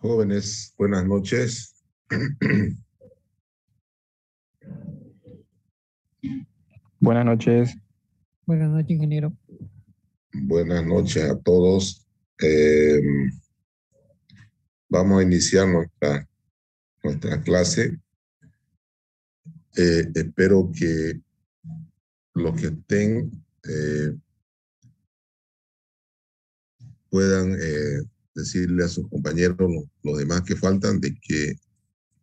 Jóvenes, buenas noches. Buenas noches. Buenas noches, ingeniero. Buenas noches a todos. Eh, Vamos a iniciar nuestra clase. Espero que los que estén puedan decirle a sus compañeros, los demás que faltan, de que,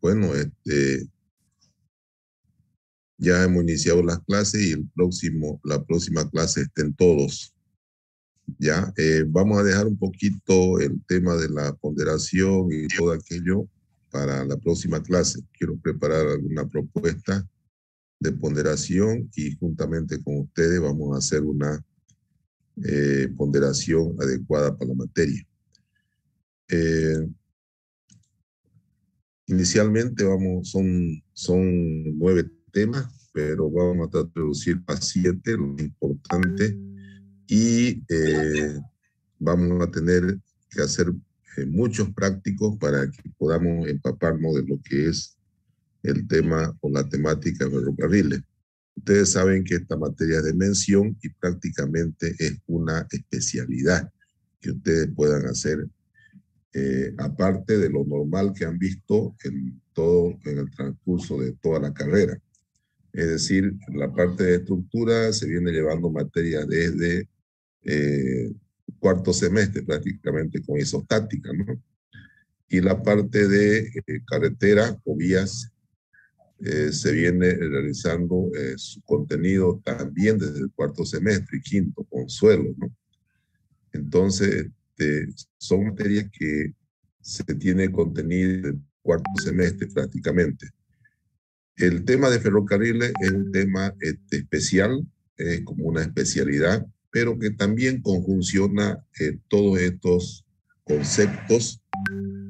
bueno, ya hemos iniciado las clases y la próxima clase estén todos. Ya, vamos a dejar un poquito el tema de la ponderación y todo aquello para la próxima clase. Quiero preparar alguna propuesta de ponderación y juntamente con ustedes vamos a hacer una ponderación adecuada para la materia. Inicialmente son 9 temas, pero vamos a tratar de reducir a 7, lo importante, y vamos a tener que hacer muchos prácticos para que podamos empaparnos de lo que es el tema o la temática de ferrocarriles. Ustedes saben que esta materia es de mención y prácticamente es una especialidad que ustedes puedan hacer aparte de lo normal que han visto en el transcurso de toda la carrera. Es decir, la parte de estructura se viene llevando materia desde cuarto semestre prácticamente con isostática, ¿no? Y la parte de carretera o vías se viene realizando su contenido también desde el cuarto semestre y quinto con suelo, ¿no? Entonces, son materias que se tiene contenido en el cuarto semestre prácticamente. El tema de ferrocarriles es un tema especial, es como una especialidad, pero que también conjunciona todos estos conceptos,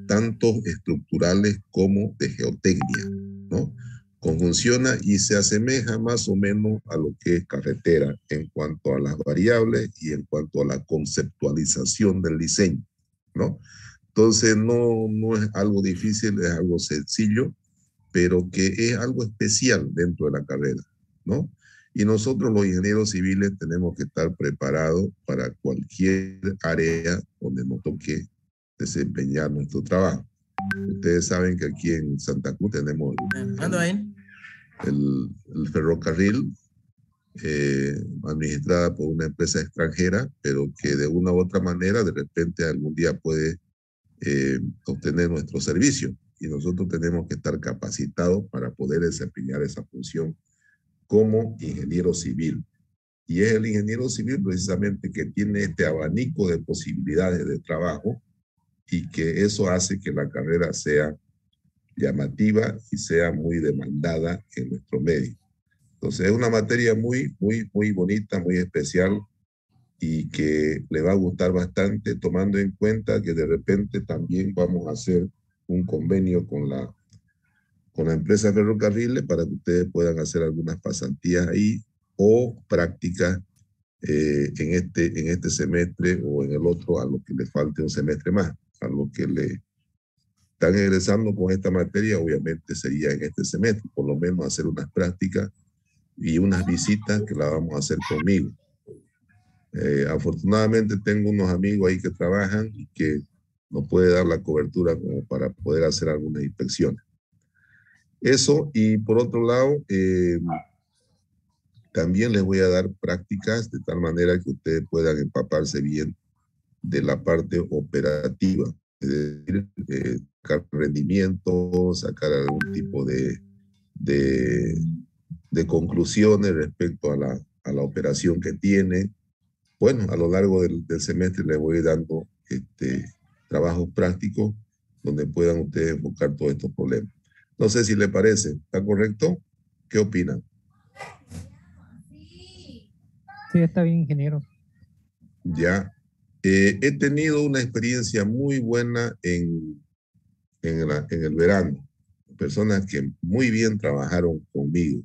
tanto estructurales como de geotecnia, ¿no? Conjunciona y se asemeja más o menos a lo que es carretera en cuanto a las variables y en cuanto a la conceptualización del diseño, ¿no? Entonces no es algo difícil, es algo sencillo, pero que es algo especial dentro de la carrera, ¿no? Y nosotros los ingenieros civiles tenemos que estar preparados para cualquier área donde nos toque desempeñar nuestro trabajo. Ustedes saben que aquí en Santa Cruz tenemos el ferrocarril administrada por una empresa extranjera, pero que de una u otra manera de repente algún día puede obtener nuestro servicio. Y nosotros tenemos que estar capacitados para poder desempeñar esa función como ingeniero civil. Y es el ingeniero civil precisamente que tiene este abanico de posibilidades de trabajo y que eso hace que la carrera sea llamativa y sea muy demandada en nuestro medio. Entonces es una materia muy bonita, muy especial y que le va a gustar bastante, tomando en cuenta que de repente también vamos a hacer un convenio con la empresa Ferrocarriles para que ustedes puedan hacer algunas pasantías ahí o prácticas en este semestre o en el otro, a lo que le falte un semestre más. A lo que le están egresando con esta materia, obviamente sería en este semestre, por lo menos hacer unas prácticas y unas visitas que las vamos a hacer conmigo. Afortunadamente tengo unos amigos ahí que trabajan y que nos puede dar la cobertura como para poder hacer algunas inspecciones. Eso, y por otro lado, también les voy a dar prácticas de tal manera que ustedes puedan empaparse bien de la parte operativa, es decir, sacar rendimiento, sacar algún tipo de conclusiones respecto a la operación que tiene. Bueno, a lo largo del semestre les voy dando trabajos prácticos donde puedan ustedes enfocar todos estos problemas. No sé si le parece, ¿está correcto? ¿Qué opinan? Sí, está bien, ingeniero. Ya. He tenido una experiencia muy buena en el verano. Personas que muy bien trabajaron conmigo.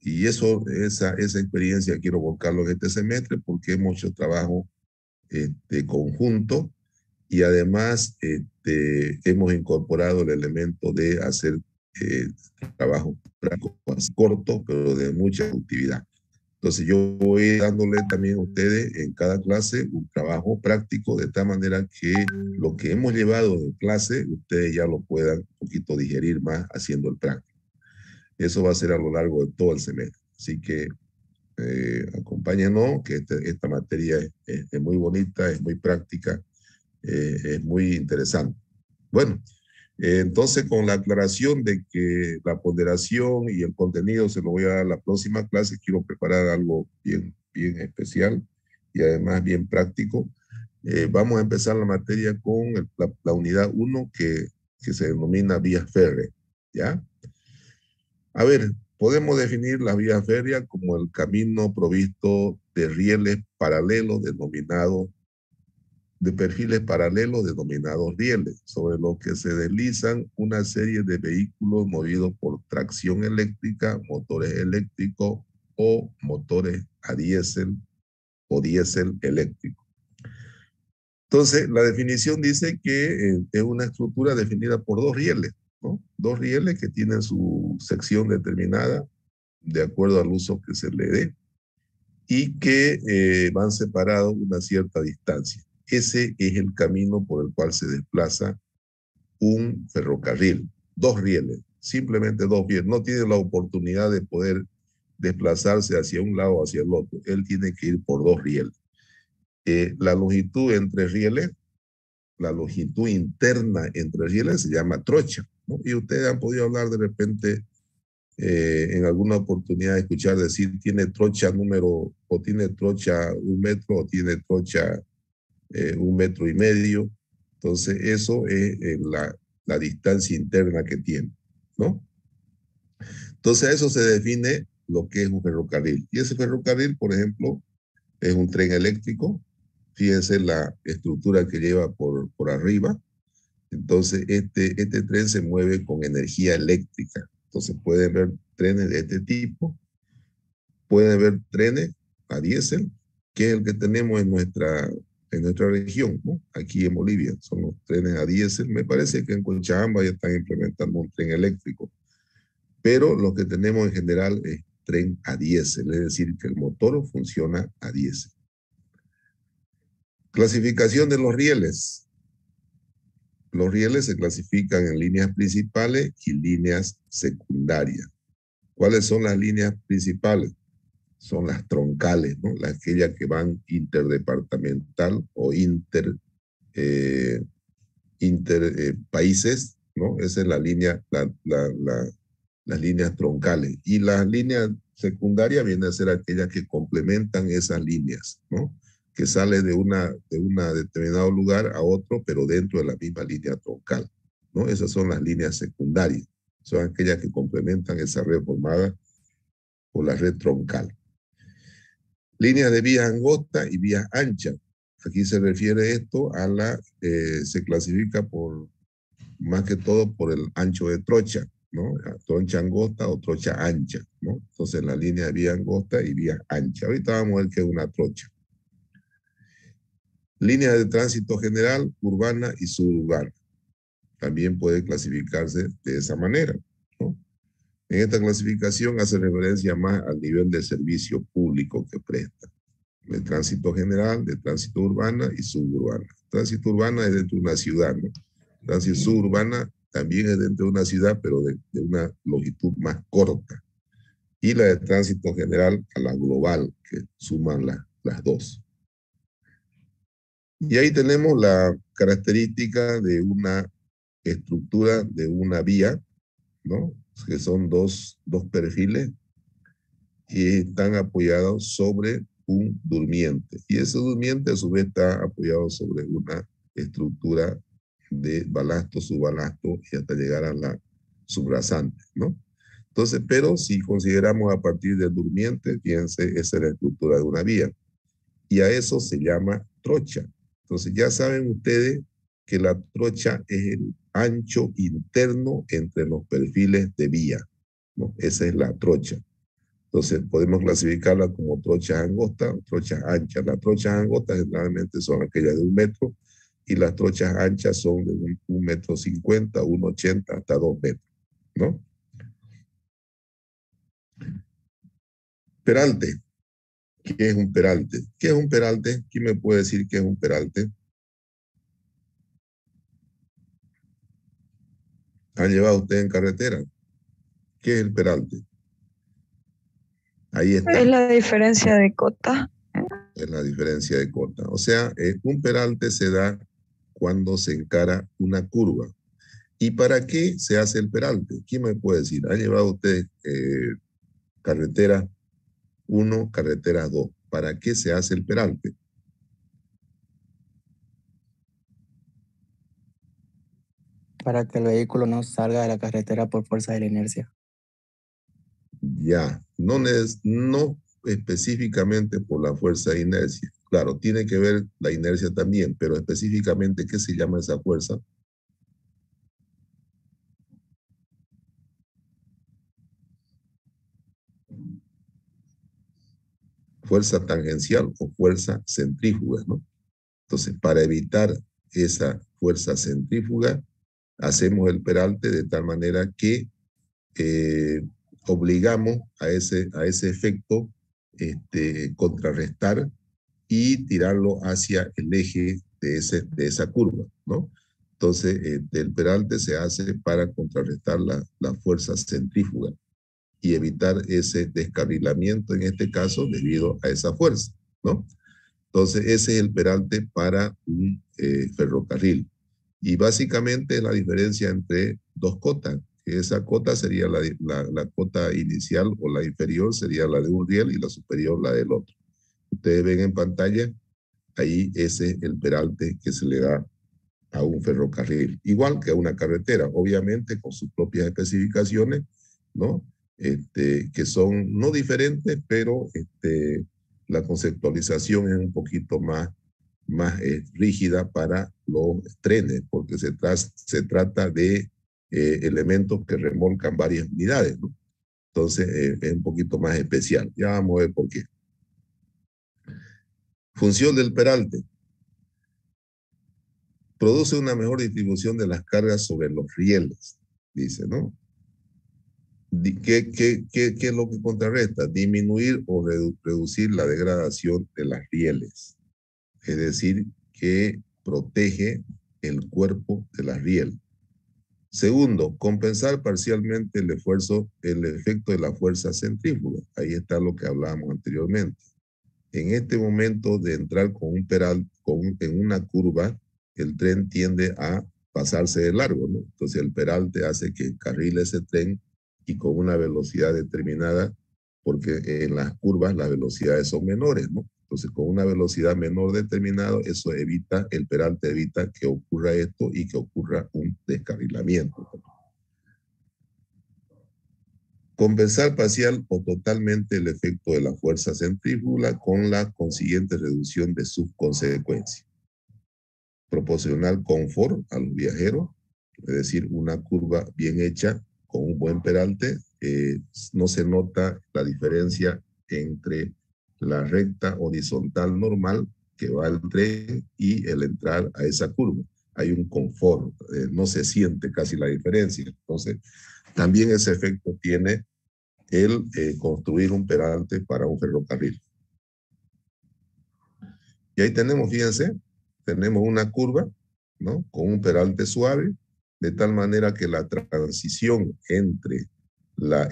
Y esa experiencia quiero buscarlo en este semestre porque hemos hecho trabajo conjunto y además hemos incorporado el elemento de hacer trabajos prácticos cortos, pero de mucha utilidad. Entonces yo voy dándole también a ustedes en cada clase un trabajo práctico de tal manera que lo que hemos llevado en clase ustedes ya lo puedan un poquito digerir más haciendo el práctico. Eso va a ser a lo largo de todo el semestre. Así que acompáñenos, que esta materia es muy bonita, es muy práctica, es muy interesante. Bueno, entonces con la aclaración de que la ponderación y el contenido se lo voy a dar a la próxima clase, quiero preparar algo bien especial y además bien práctico. Vamos a empezar la materia con la unidad 1 que se denomina vías férreas, ¿ya? A ver, podemos definir las vías férreas como el camino provisto de rieles paralelos denominados de perfiles paralelos denominados rieles, sobre los que se deslizan una serie de vehículos movidos por tracción eléctrica, motores eléctricos o motores a diésel o diésel eléctrico. Entonces, la definición dice que es una estructura definida por dos rieles, ¿no? Dos rieles que tienen su sección determinada de acuerdo al uso que se le dé y que van separados una cierta distancia. Ese es el camino por el cual se desplaza un ferrocarril. Dos rieles, simplemente dos rieles. No tiene la oportunidad de poder desplazarse hacia un lado o hacia el otro. Él tiene que ir por dos rieles. La longitud entre rieles, la longitud interna entre rieles se llama trocha, ¿no? Y ustedes han podido hablar de repente en alguna oportunidad escuchar decir tiene trocha número, o tiene trocha 1 metro, o tiene trocha 1,5 metros. Entonces eso es la distancia interna que tiene, ¿no? Entonces a eso se define lo que es un ferrocarril. Y ese ferrocarril, por ejemplo, es un tren eléctrico. Fíjense la estructura que lleva por arriba. Entonces este tren se mueve con energía eléctrica. Entonces pueden ver trenes de este tipo, pueden ver trenes a diésel, que es el que tenemos en nuestra región, ¿no? Aquí en Bolivia, son los trenes a diésel. Me parece que en Cochabamba ya están implementando un tren eléctrico, pero lo que tenemos en general es tren a diésel, es decir, que el motor funciona a diésel. Clasificación de los rieles. Los rieles se clasifican en líneas principales y líneas secundarias. ¿Cuáles son las líneas principales? Son las troncales, ¿no? Aquellas que van interdepartamental o países, ¿no? Esa es la línea, las líneas troncales. Y las líneas secundarias vienen a ser aquellas que complementan esas líneas, ¿no? Que sale de una determinado lugar a otro, pero dentro de la misma línea troncal, ¿no? Esas son las líneas secundarias. Son aquellas que complementan esa red formada por la red troncal. Líneas de vías angostas y vías anchas. Aquí se refiere esto a se clasifica más que todo por el ancho de trocha, ¿no? Trocha angosta o trocha ancha, ¿no? Entonces la línea de vía angosta y vía ancha. Ahorita vamos a ver qué es una trocha. Líneas de tránsito general, urbana y suburbana. También puede clasificarse de esa manera, ¿no? En esta clasificación hace referencia más al nivel de servicio público que presta. De tránsito general, de tránsito urbana y suburbana. Tránsito urbana es dentro de una ciudad, ¿no? Tránsito suburbana también es dentro de una ciudad, pero de una longitud más corta. Y la de tránsito general a la global, que suman las dos. Y ahí tenemos la característica de una estructura de una vía, ¿no? Que son dos perfiles y están apoyados sobre un durmiente. Y ese durmiente a su vez está apoyado sobre una estructura de balasto, subbalasto y hasta llegar a la subrasante, ¿no? Entonces, pero si consideramos a partir del durmiente, fíjense, esa es la estructura de una vía. Y a eso se llama trocha. Entonces ya saben ustedes que la trocha es el ancho interno entre los perfiles de vía, ¿no? Esa es la trocha. Entonces podemos clasificarla como trochas angostas o trochas anchas. Las trochas angostas generalmente son aquellas de 1 metro y las trochas anchas son de 1,50 m, 1,80 m, hasta 2 metros, ¿no? Peralte. ¿Qué es un peralte? ¿Qué es un peralte? ¿Quién me puede decir qué es un peralte? ¿Han llevado ustedes en carretera? ¿Qué es el peralte? Ahí está. Es la diferencia de cota. Es la diferencia de cota. O sea, un peralte se da cuando se encara una curva. ¿Y para qué se hace el peralte? ¿Quién me puede decir? ¿Ha llevado usted carretera 1, carretera 2? ¿Para qué se hace el peralte? Para que el vehículo no salga de la carretera por fuerza de la inercia. Ya, no específicamente por la fuerza de inercia. Claro, tiene que ver la inercia también, pero específicamente, ¿qué se llama esa fuerza? Fuerza tangencial o fuerza centrífuga, ¿no? Entonces, para evitar esa fuerza centrífuga, hacemos el peralte de tal manera que obligamos a ese efecto contrarrestar y tirarlo hacia el eje de esa curva, ¿no? Entonces, el peralte se hace para contrarrestar la fuerza centrífuga y evitar ese descarrilamiento, en este caso, debido a esa fuerza, ¿no? Entonces, ese es el peralte para un ferrocarril. Y básicamente es la diferencia entre dos cotas. Esa cota sería la cota inicial o la inferior sería la de un riel y la superior la del otro. Ustedes ven en pantalla, ahí ese es el peralte que se le da a un ferrocarril. Igual que a una carretera, obviamente con sus propias especificaciones, ¿no? Que son no diferentes, pero la conceptualización es un poquito más rígida para los trenes, porque se trata de elementos que remolcan varias unidades, ¿no? Entonces es un poquito más especial. Ya vamos a ver por qué. Función del peralte. Produce una mejor distribución de las cargas sobre los rieles, dice, ¿no? ¿Qué es lo que contrarresta? Disminuir o reducir la degradación de las rieles. Es decir, que protege el cuerpo de la riel. Segundo, compensar parcialmente el efecto de la fuerza centrífuga. Ahí está lo que hablábamos anteriormente. En este momento de entrar con un peral, en una curva, el tren tiende a pasarse de largo, ¿no? Entonces el peralte hace que encarrile ese tren y con una velocidad determinada, porque en las curvas las velocidades son menores, ¿no? Entonces con una velocidad menor determinada, eso evita, el peralte evita que ocurra esto y que ocurra un descarrilamiento. Compensar parcial o totalmente el efecto de la fuerza centrífuga con la consiguiente reducción de sus consecuencias. Proporcionar confort a los viajeros, es decir, una curva bien hecha con un buen peralte, no se nota la diferencia entre la recta horizontal normal que va al tren y el entrar a esa curva. Hay un confort, no se siente casi la diferencia. Entonces, también ese efecto tiene el construir un peralte para un ferrocarril. Y ahí tenemos, fíjense, tenemos una curva, ¿no? Con un peralte suave, de tal manera que la transición entre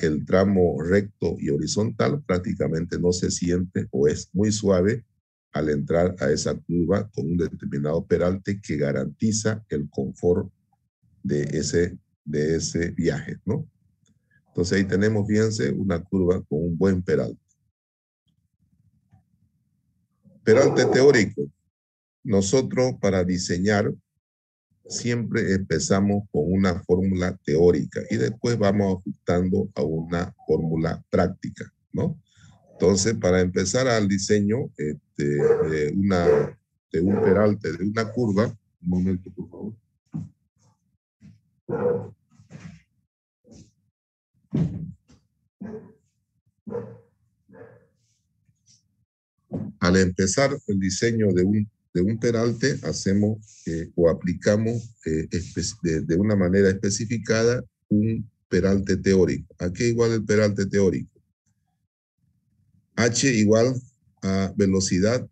el tramo recto y horizontal prácticamente no se siente o es muy suave al entrar a esa curva con un determinado peralte que garantiza el confort de ese viaje, ¿no? Entonces ahí tenemos, fíjense, una curva con un buen peralte. Peralte teórico. Nosotros para diseñar siempre empezamos con una fórmula teórica y después vamos ajustando a una fórmula práctica, ¿no? Entonces, para empezar al diseño de un peralte, de una curva, un momento, por favor. Al empezar el diseño de un peralte hacemos o aplicamos de una manera especificada un peralte teórico. ¿A qué igual el peralte teórico? H igual a velocidad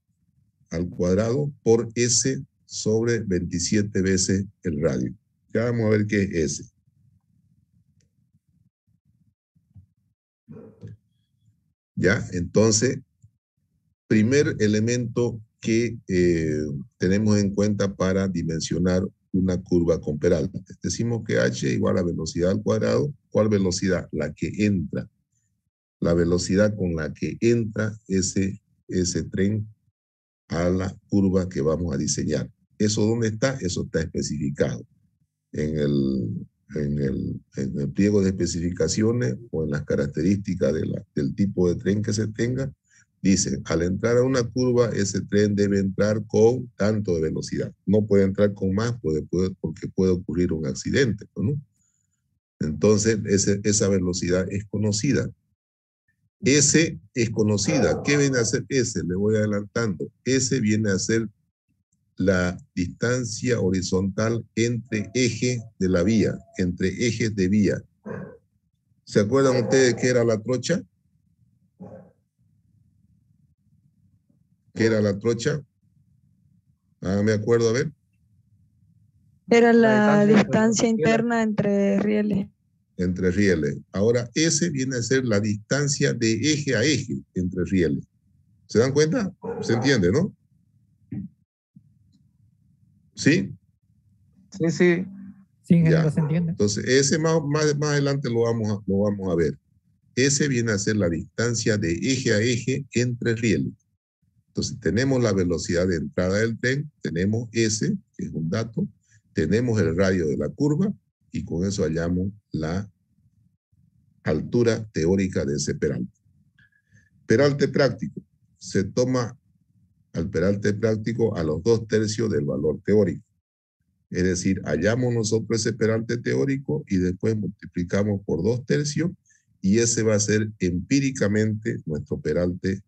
al cuadrado por S sobre 27 veces el radio. Ya vamos a ver qué es S. Ya, entonces, primer elemento que tenemos en cuenta para dimensionar una curva con peralte. Decimos que H igual a velocidad al cuadrado. ¿Cuál velocidad? La que entra. La velocidad con la que entra ese tren a la curva que vamos a diseñar. ¿Eso dónde está? Eso está especificado en el pliego de especificaciones o en las características del tipo de tren que se tenga. Dice, al entrar a una curva, ese tren debe entrar con tanto de velocidad. No puede entrar con más porque puede ocurrir un accidente, ¿no? Entonces, esa velocidad es conocida. S es conocida. ¿Qué viene a ser S? Le voy adelantando. S viene a ser la distancia horizontal entre ejes de la vía, entre ejes de vía. ¿Se acuerdan ustedes qué era la trocha? ¿Qué era la trocha? Ah, me acuerdo, a ver. Era la distancia interna entre rieles. Entre rieles. Ahora, S viene a ser la distancia de eje a eje entre rieles. ¿Se dan cuenta? ¿Se entiende, no? ¿Sí? Sí, sí. Sí, ingeniero, Ya. se entiende. Entonces, ese más adelante lo vamos a ver. S viene a ser la distancia de eje a eje entre rieles. Entonces, tenemos la velocidad de entrada del tren, tenemos S, que es un dato, tenemos el radio de la curva, y con eso hallamos la altura teórica de ese peralte. Peralte práctico. Se toma al peralte práctico a los 2/3 del valor teórico. Es decir, hallamos nosotros ese peralte teórico y después multiplicamos por 2/3 y ese va a ser empíricamente nuestro peralte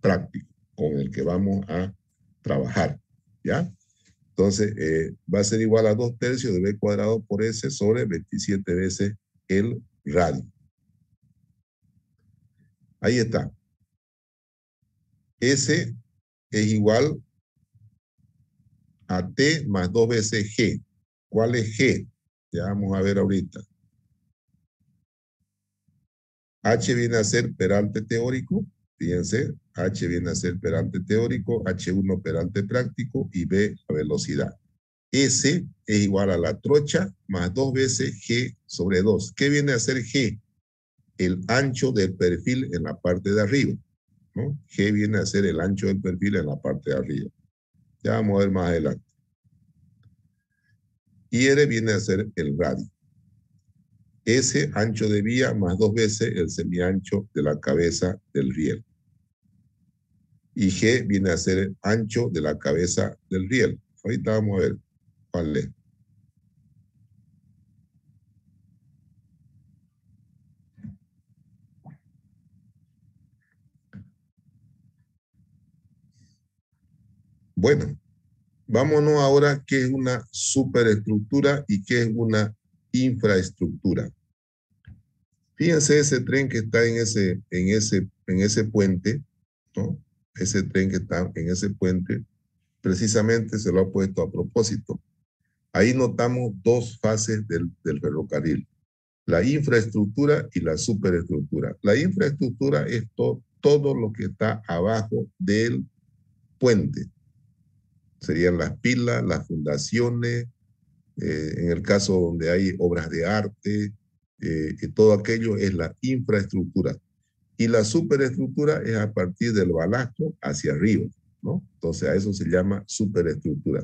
práctico con el que vamos a trabajar, ¿ya? Entonces, va a ser igual a 2/3 de B cuadrado por S sobre 27 veces el radio. Ahí está. S es igual a T más 2 veces G. ¿Cuál es G? Ya vamos a ver ahorita. H viene a ser peralte teórico. Fíjense, H viene a ser peralte teórico, H1 peralte práctico y B la velocidad. S es igual a la trocha más 2 veces G sobre 2. ¿Qué viene a ser G? El ancho del perfil en la parte de arriba, ¿no? G viene a ser el ancho del perfil en la parte de arriba. Ya vamos a ver más adelante. Y R viene a ser el radio. S, ancho de vía, más 2 veces el semiancho de la cabeza del riel. Y G viene a ser el ancho de la cabeza del riel. Ahorita vamos a ver cuál es. Bueno, vámonos ahora a qué es una superestructura y qué es una infraestructura. Fíjense ese tren que está en ese puente, ¿no? Ese tren que está en ese puente, precisamente se lo ha puesto a propósito. Ahí notamos dos fases del ferrocarril, la infraestructura y la superestructura. La infraestructura es todo lo que está abajo del puente. Serían las pilas, las fundaciones, en el caso donde hay obras de arte, todo aquello es la infraestructura. Y la superestructura es a partir del balasto hacia arriba, ¿no? Entonces a eso se llama superestructura.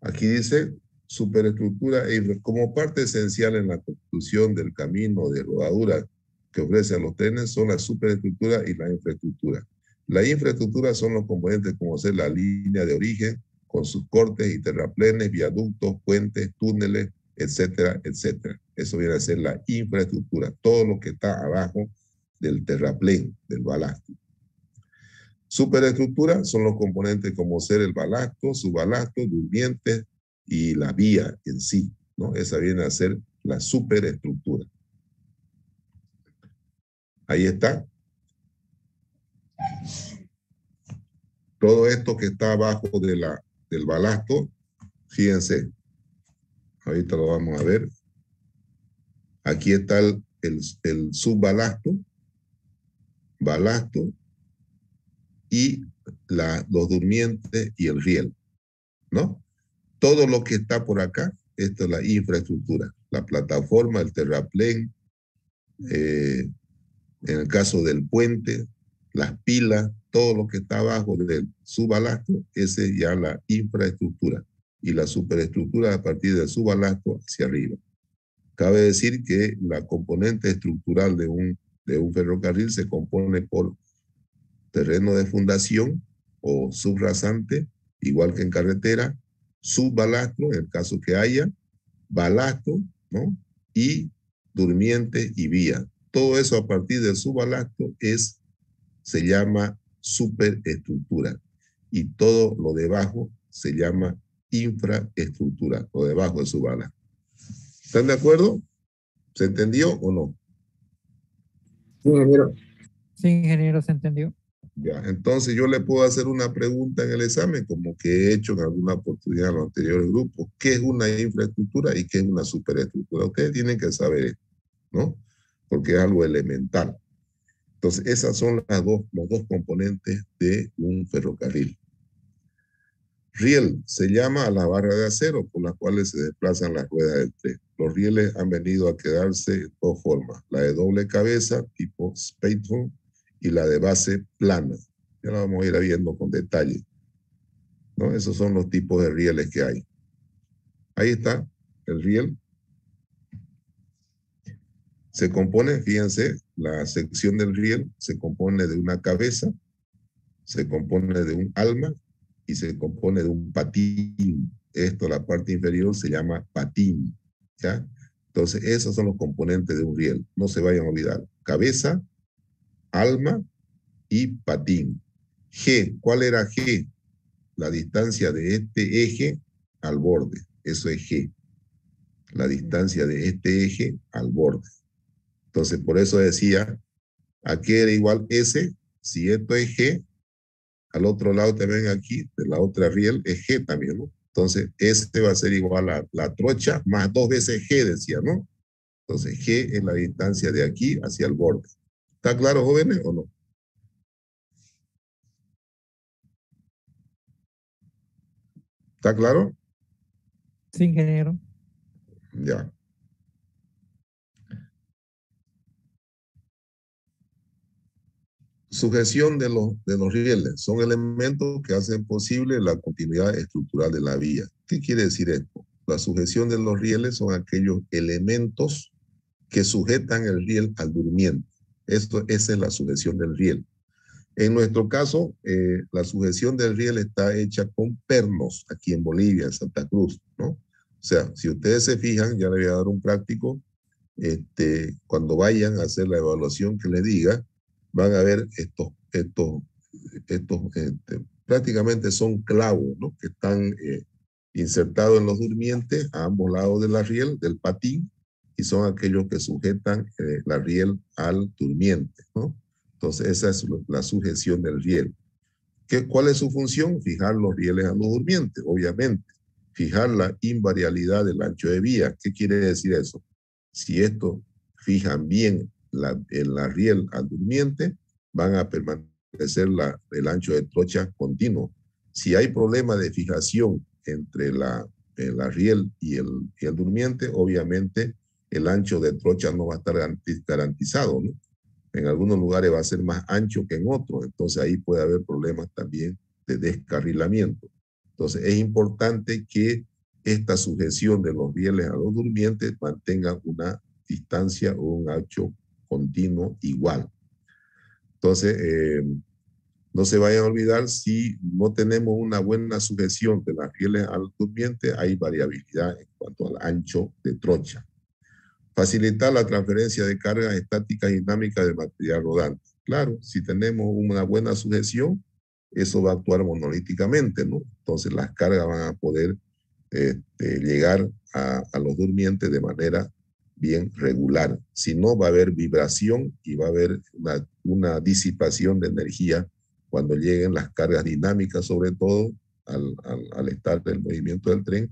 Aquí dice superestructura como parte esencial en la construcción del camino de rodadura que ofrecen los trenes son la superestructura y la infraestructura. La infraestructura son los componentes como ser la línea de origen con sus cortes y terraplenes, viaductos, puentes, túneles, etcétera, etcétera. Eso viene a ser la infraestructura, todo lo que está abajo del terraplén, del balasto. Superestructura son los componentes como ser el balasto, subbalasto, durmiente y la vía en sí, ¿no? Esa viene a ser la superestructura. Ahí está. Todo esto que está abajo del balasto, fíjense, ahorita lo vamos a ver. Aquí está el subbalasto, balasto y los durmientes y el riel, ¿no? Todo lo que está por acá, esto es la infraestructura, la plataforma, el terraplén, en el caso del puente, las pilas, todo lo que está abajo del subbalasto, ese es ya la infraestructura. Y la superestructura a partir del subbalasto hacia arriba. Cabe decir que la componente estructural de un ferrocarril se compone por terreno de fundación o subrasante, igual que en carretera, subbalastro, en el caso que haya, balasto, ¿no? Y durmiente y vía. Todo eso a partir del subbalasto se llama superestructura. Y todo lo debajo se llama infraestructura, lo debajo de subbalasto. ¿Están de acuerdo? ¿Se entendió o no? Sí, ingeniero. Sí, ingeniero, se entendió. Ya, entonces yo le puedo hacer una pregunta en el examen, como que he hecho en alguna oportunidad en los anteriores grupos. ¿Qué es una infraestructura y qué es una superestructura? Ustedes tienen que saber esto, ¿no? Porque es algo elemental. Entonces, esas son los dos componentes de un ferrocarril. Riel se llama a la barra de acero por las cuales se desplazan las ruedas del tren. Los rieles han venido a quedarse en dos formas, la de doble cabeza, tipo Speedhorn, y la de base plana. Ya la vamos a ir viendo con detalle, ¿no? Esos son los tipos de rieles que hay. Ahí está el riel. Se compone, fíjense, la sección del riel se compone de una cabeza, se compone de un alma y se compone de un patín. Esto, la parte inferior, se llama patín, ¿ya? Entonces, esos son los componentes de un riel. No se vayan a olvidar. Cabeza, alma y patín. G, ¿cuál era G? La distancia de este eje al borde. Eso es G. La distancia de este eje al borde. Entonces, por eso decía, ¿a qué era igual S? Si esto es G, al otro lado también aquí, de la otra riel, es G también, ¿no? Entonces, S va a ser igual a la trocha más 2 veces G, decía, ¿no? Entonces, G es la distancia de aquí hacia el borde. ¿Está claro, jóvenes, o no? ¿Está claro? Sí, ingeniero. Ya. Sujeción de los rieles. Son elementos que hacen posible la continuidad estructural de la vía. ¿Qué quiere decir esto? La sujeción de los rieles son aquellos elementos que sujetan el riel al durmiente. Esa es la sujeción del riel. En nuestro caso, la sujeción del riel está hecha con pernos aquí en Bolivia, en Santa Cruz, ¿no? O sea, si ustedes se fijan, ya le voy a dar un práctico, cuando vayan a hacer la evaluación que les diga, van a ver estos prácticamente son clavos, ¿no? Que están insertados en los durmientes a ambos lados de la riel, del patín, y son aquellos que sujetan la riel al durmiente, ¿no? Entonces, esa es la sujeción del riel. ¿Cuál es su función? Fijar los rieles a los durmientes, obviamente. Fijar la invariabilidad del ancho de vía. ¿Qué quiere decir eso? Si estos fijan bien la riel al durmiente, van a permanecer el ancho de trocha continuo. Si hay problema de fijación entre la riel y el durmiente, obviamente el ancho de trocha no va a estar garantizado, ¿no? En algunos lugares va a ser más ancho que en otros, entonces ahí puede haber problemas también de descarrilamiento. Entonces es importante que esta sujeción de los rieles a los durmientes mantenga una distancia o un ancho continuo igual. Entonces, no se vayan a olvidar, si no tenemos una buena sujeción de las rieles al durmiente, hay variabilidad en cuanto al ancho de trocha. Facilitar la transferencia de cargas estáticas y dinámicas de material rodante. Claro, si tenemos una buena sujeción, eso va a actuar monolíticamente, ¿no? Entonces las cargas van a poder llegar a los durmientes de manera bien regular. Si no, va a haber vibración y va a haber una disipación de energía cuando lleguen las cargas dinámicas, sobre todo al estar el movimiento del tren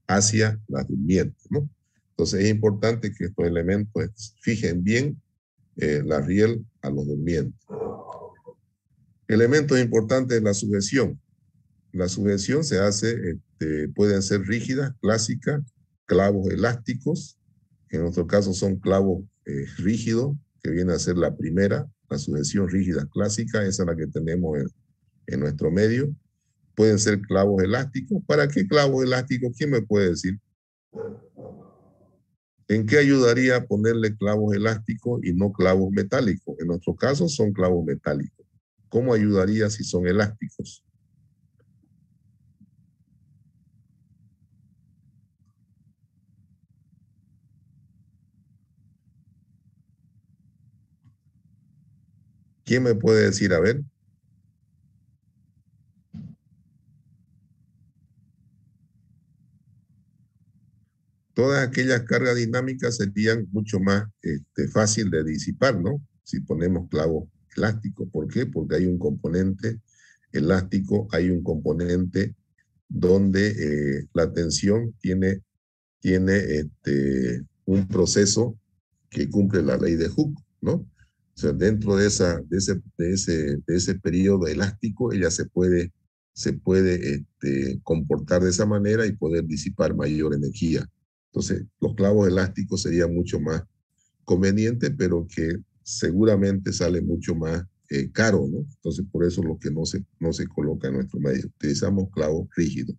hacia las durmientes, ¿no? Entonces es importante que estos elementos fijen bien la riel a los durmientes. Elementos importantes de la sujeción. La sujeción se hace, pueden ser rígidas, clásicas, clavos elásticos. En nuestro caso son clavos rígidos, que viene a ser la primera, la sujeción rígida clásica, esa es la que tenemos en nuestro medio. Pueden ser clavos elásticos. ¿Para qué clavos elásticos? ¿Quién me puede decir? ¿En qué ayudaría ponerle clavos elásticos y no clavos metálicos? En nuestro caso son clavos metálicos. ¿Cómo ayudaría si son elásticos? ¿Quién me puede decir? A ver. Todas aquellas cargas dinámicas serían mucho más fácil de disipar, ¿no? Si ponemos clavos elásticos. ¿Por qué? Porque hay un componente elástico, hay un componente donde la tensión tiene un proceso que cumple la ley de Hooke, ¿no? O sea, dentro de ese periodo elástico, ella se puede comportar de esa manera y poder disipar mayor energía. Entonces, los clavos elásticos serían mucho más convenientes, pero que seguramente sale mucho más caro, ¿no? Entonces, por eso lo que no se coloca en nuestro medio. Utilizamos clavos rígidos.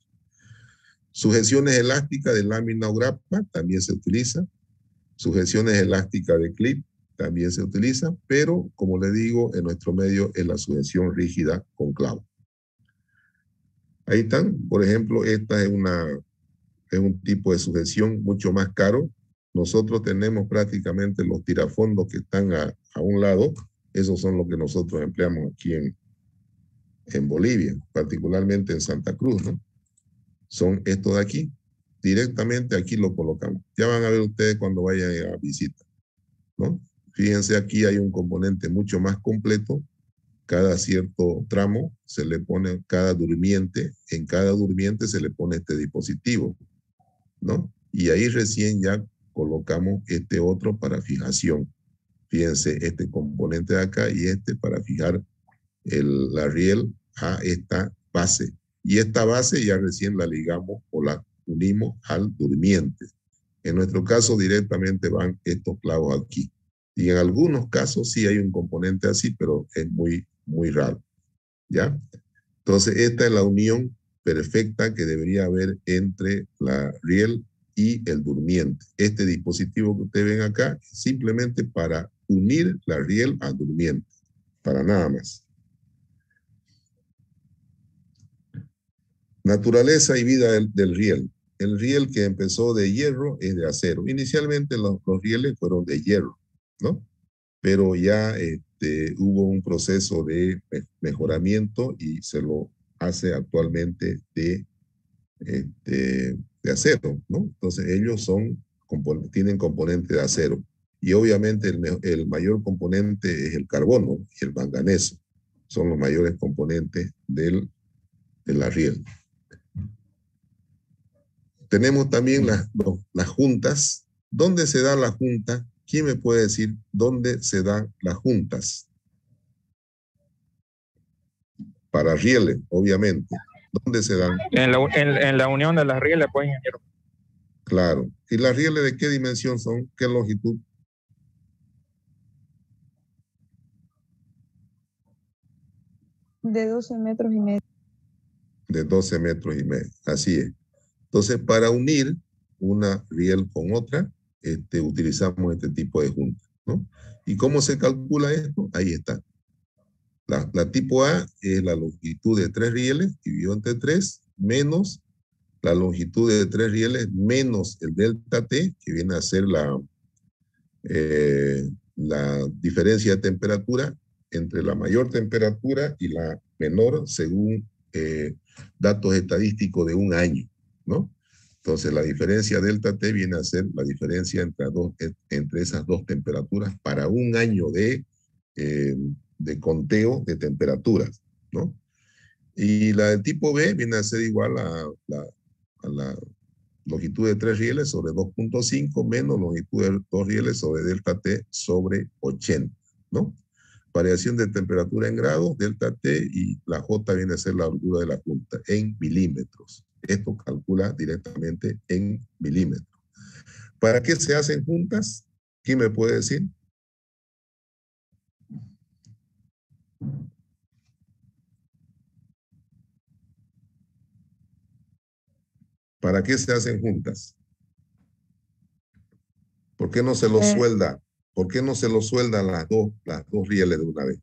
Sujeciones elásticas de lámina o grapa también se utiliza. Sujeciones elásticas de clip también se utiliza, pero como le digo, en nuestro medio es la sujeción rígida con clavo. Ahí están, por ejemplo, esta es un tipo de sujeción mucho más caro. Nosotros tenemos prácticamente los tirafondos que están a un lado. Esos son los que nosotros empleamos aquí en Bolivia, particularmente en Santa Cruz, ¿no? Son estos de aquí. Directamente aquí lo colocamos. Ya van a ver ustedes cuando vayan a visita, ¿no? Fíjense, aquí hay un componente mucho más completo. Cada cierto tramo se le pone cada durmiente. En cada durmiente se le pone este dispositivo, ¿no? Y ahí recién ya colocamos este otro para fijación. Fíjense, este componente de acá y este para fijar la riel a esta base. Y esta base ya recién la ligamos o la unimos al durmiente. En nuestro caso directamente van estos clavos aquí. Y en algunos casos sí hay un componente así, pero es muy, muy raro. ¿Ya? Entonces esta es la unión perfecta que debería haber entre la riel y el durmiente. Este dispositivo que ustedes ven acá es simplemente para unir la riel al durmiente, para nada más. Naturaleza y vida del riel. El riel que empezó de hierro es de acero. Inicialmente los rieles fueron de hierro, ¿no? Pero ya hubo un proceso de mejoramiento y se lo hace actualmente de acero, ¿no? Entonces ellos tienen componente de acero. Y obviamente el mayor componente es el carbono y el manganeso. Son los mayores componentes de la riel. Tenemos también las juntas. ¿Dónde se da la junta? ¿Quién me puede decir dónde se dan las juntas? Para rieles, obviamente. ¿Dónde se dan? En la unión de las rieles, pues, ingeniero. Claro. ¿Y las rieles de qué dimensión son? ¿Qué longitud? De 12 metros y medio. De 12 metros y medio. Así es. Entonces, para unir una riel con otra, utilizamos este tipo de junta, ¿no? ¿Y cómo se calcula esto? Ahí está. La tipo A es la longitud de 3 rieles dividido entre 3 menos la longitud de 3 rieles menos el delta T, que viene a ser la diferencia de temperatura entre la mayor temperatura y la menor según datos estadísticos de un año, ¿no? Entonces, la diferencia delta T viene a ser la diferencia entre esas dos temperaturas para un año de conteo de temperaturas, ¿no? Y la del tipo B viene a ser igual a la longitud de 3 rieles sobre 2.5 menos longitud de 2 rieles sobre delta T sobre 80, ¿no? Variación de temperatura en grados, delta T, y la J viene a ser la holgura de la junta en milímetros. Esto calcula directamente en milímetros. ¿Para qué se hacen juntas? ¿Quién me puede decir? ¿Para qué se hacen juntas? ¿Por qué no se lo suelda? ¿Por qué no se lo sueldan las dos rieles de una vez?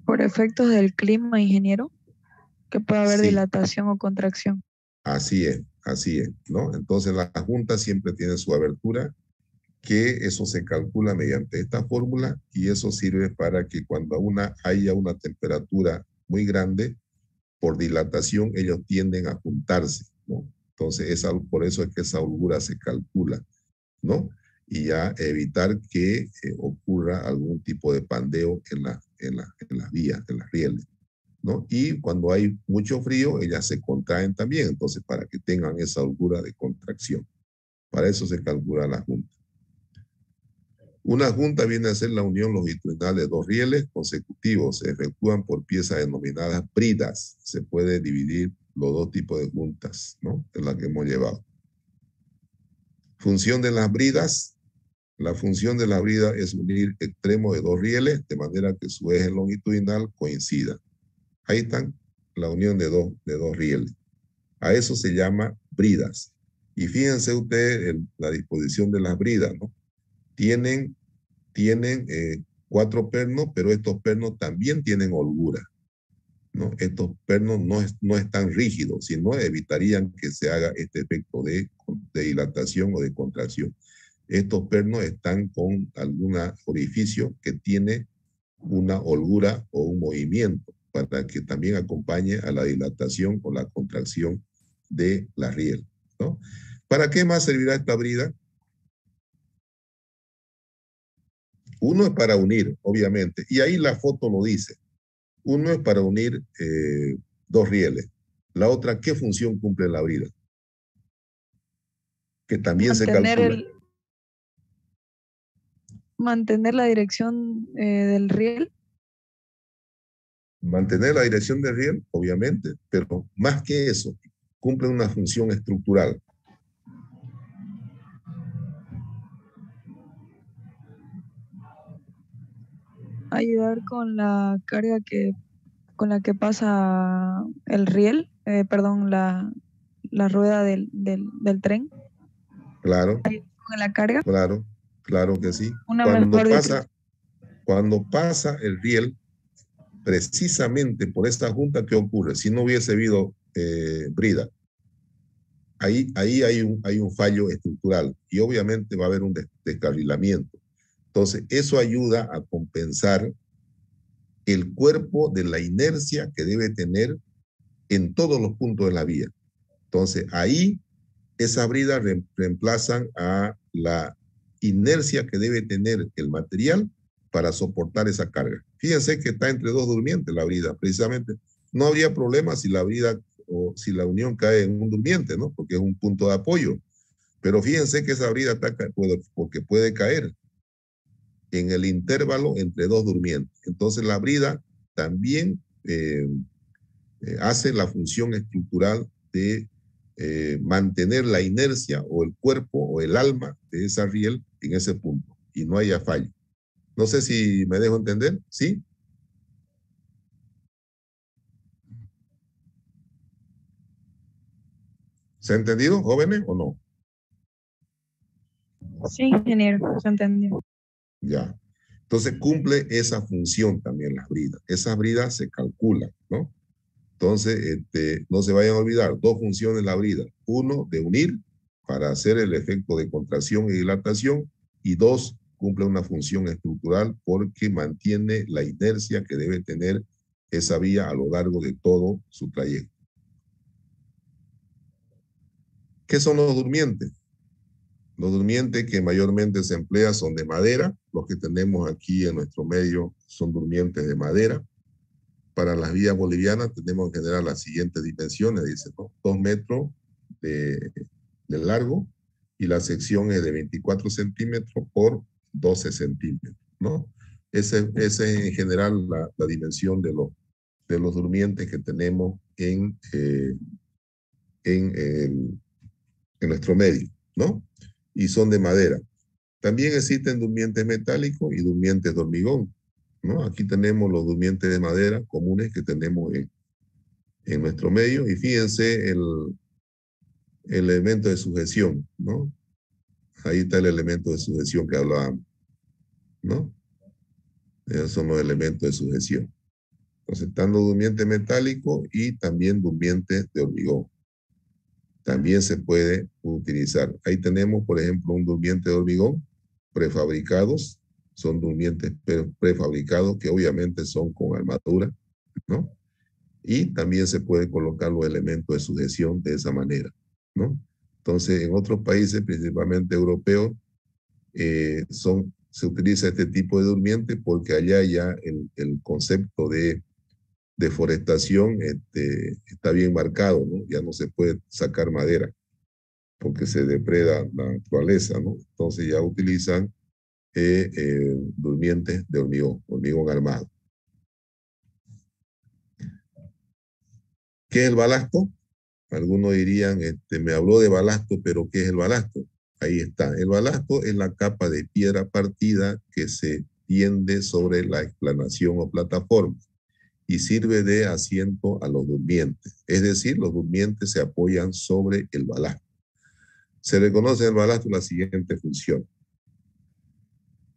Por efectos del clima, ingeniero, que puede haber Sí, dilatación o contracción. así es, ¿no? Entonces la junta siempre tiene su abertura, que eso se calcula mediante esta fórmula, y eso sirve para que cuando haya una temperatura muy grande, por dilatación, ellos tienden a juntarse, ¿no? Entonces, por eso es que esa holgura se calcula, ¿no? Y ya evitar que ocurra algún tipo de pandeo en las vías, en las rieles, ¿no? Y cuando hay mucho frío, ellas se contraen también, entonces para que tengan esa holgura de contracción. Para eso se calcula la junta. Una junta viene a ser la unión longitudinal de dos rieles consecutivos. Se efectúan por piezas denominadas bridas. Se puede dividir los dos tipos de juntas, ¿no? Es la que hemos llevado. Función de las bridas. La función de la brida es unir extremos de dos rieles de manera que su eje longitudinal coincida. Ahí están la unión de dos rieles. A eso se llama bridas. Y fíjense ustedes la disposición de las bridas, ¿no? Tienen 4 pernos, pero estos pernos también tienen holgura, ¿no? Estos pernos no están rígidos, sino evitarían que se haga este efecto de dilatación o de contracción. Estos pernos están con algún orificio que tiene una holgura o un movimiento para que también acompañe a la dilatación o la contracción de la riel, ¿no? ¿Para qué más servirá esta brida? Uno es para unir, obviamente, y ahí la foto lo dice. Uno es para unir dos rieles. La otra, ¿qué función cumple la brida? Que también se calcula. Mantener la dirección del riel. Mantener la dirección del riel, obviamente, pero más que eso, cumple una función estructural. Ayudar con la carga con la que pasa el riel, perdón, la rueda del tren. Claro, Con la carga. claro que sí. Una mejor cuando pasa el riel, precisamente por esta junta, ¿qué ocurre? Si no hubiese habido brida, ahí hay un fallo estructural y obviamente va a haber un descarrilamiento. Entonces, eso ayuda a compensar el cuerpo de la inercia que debe tener en todos los puntos de la vía. Entonces, ahí esas bridas reemplazan a la inercia que debe tener el material para soportar esa carga. Fíjense que está entre dos durmientes la brida, precisamente. No habría problema si la brida o si la unión cae en un durmiente, ¿no? Porque es un punto de apoyo. Pero fíjense que esa brida está porque puede caer en el intervalo entre dos durmientes. Entonces la brida también hace la función estructural de mantener la inercia o el cuerpo o el alma de esa riel en ese punto y no haya fallo. No sé si me dejo entender, ¿sí? ¿Se ha entendido, jóvenes, o no? Sí, ingeniero, se entendió. Ya. Entonces cumple esa función también las bridas. Esas bridas se calculan, ¿no? Entonces, no se vayan a olvidar, dos funciones la brida. Uno, de unir para hacer el efecto de contracción y dilatación, y dos, cumple una función estructural porque mantiene la inercia que debe tener esa vía a lo largo de todo su trayecto. ¿Qué son los durmientes? Los durmientes que mayormente se emplean son de madera. Los que tenemos aquí en nuestro medio son durmientes de madera. Para las vías bolivianas tenemos que generar las siguientes dimensiones, dice, ¿no? 2 metros de largo y la sección es de 24 centímetros por 12 centímetros, ¿no? Esa es en general la dimensión de los durmientes que tenemos en nuestro medio, ¿no? Y son de madera. También existen durmientes metálicos y durmientes de hormigón, ¿no? Aquí tenemos los durmientes de madera comunes que tenemos en nuestro medio y fíjense el elemento de sujeción, ¿no? Ahí está el elemento de sujeción que hablábamos, ¿no? Esos son los elementos de sujeción. Entonces están los durmientes metálicos y también durmientes de hormigón. También se puede utilizar. Ahí tenemos, por ejemplo, un durmiente de hormigón prefabricados. Son durmientes prefabricados que obviamente son con armadura, ¿no? Y también se puede colocar los elementos de sujeción de esa manera, ¿no? Entonces, en otros países, principalmente europeos, se utiliza este tipo de durmiente porque allá ya el concepto de deforestación está bien marcado, ¿no? Ya no se puede sacar madera porque se depreda la naturaleza, ¿no? Entonces ya utilizan durmientes de hormigón armado. ¿Qué es el balasto? Algunos dirían, me habló de balasto, pero ¿qué es el balasto? Ahí está. El balasto es la capa de piedra partida que se tiende sobre la explanación o plataforma y sirve de asiento a los durmientes. Es decir, los durmientes se apoyan sobre el balasto. Se reconoce en el balasto la siguiente función.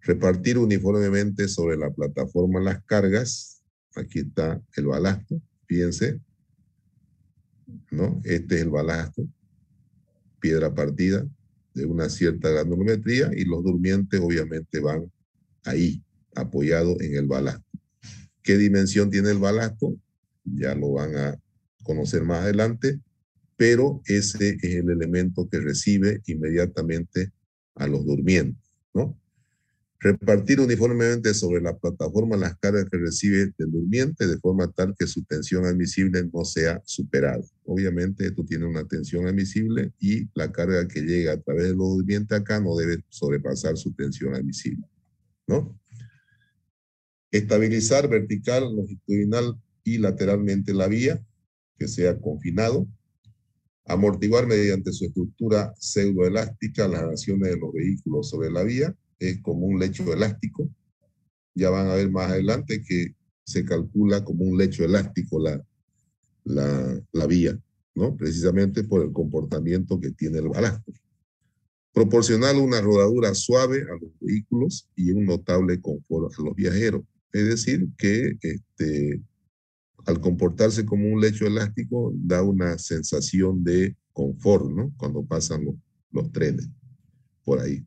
Repartir uniformemente sobre la plataforma las cargas. Aquí está el balasto, fíjense, ¿no? Este es el balasto, piedra partida de una cierta granulometría y los durmientes obviamente van ahí, apoyados en el balasto. ¿Qué dimensión tiene el balasto? Ya lo van a conocer más adelante, pero ese es el elemento que recibe inmediatamente a los durmientes, ¿no? Repartir uniformemente sobre la plataforma las cargas que recibe el durmiente de forma tal que su tensión admisible no sea superada. Obviamente esto tiene una tensión admisible y la carga que llega a través de los durmientes acá no debe sobrepasar su tensión admisible, ¿no? Estabilizar vertical, longitudinal y lateralmente la vía, que sea confinado. Amortiguar mediante su estructura pseudoelástica las acciones de los vehículos sobre la vía. Es como un lecho elástico. Ya van a ver más adelante que se calcula como un lecho elástico la vía, ¿no? Precisamente por el comportamiento que tiene el balasto. Proporcionar una rodadura suave a los vehículos y un notable confort a los viajeros. Es decir, que al comportarse como un lecho elástico da una sensación de confort, ¿no? Cuando pasan los trenes por ahí.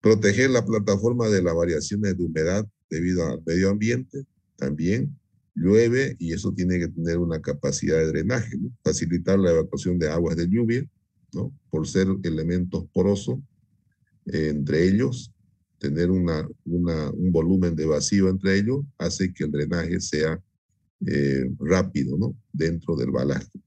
Proteger la plataforma de las variaciones de humedad debido al medio ambiente. También llueve y eso tiene que tener una capacidad de drenaje, ¿no? Facilitar la evacuación de aguas de lluvia, ¿no? Por ser elementos porosos entre ellos, tener un volumen de vacío entre ellos hace que el drenaje sea rápido, ¿no? Dentro del balasto.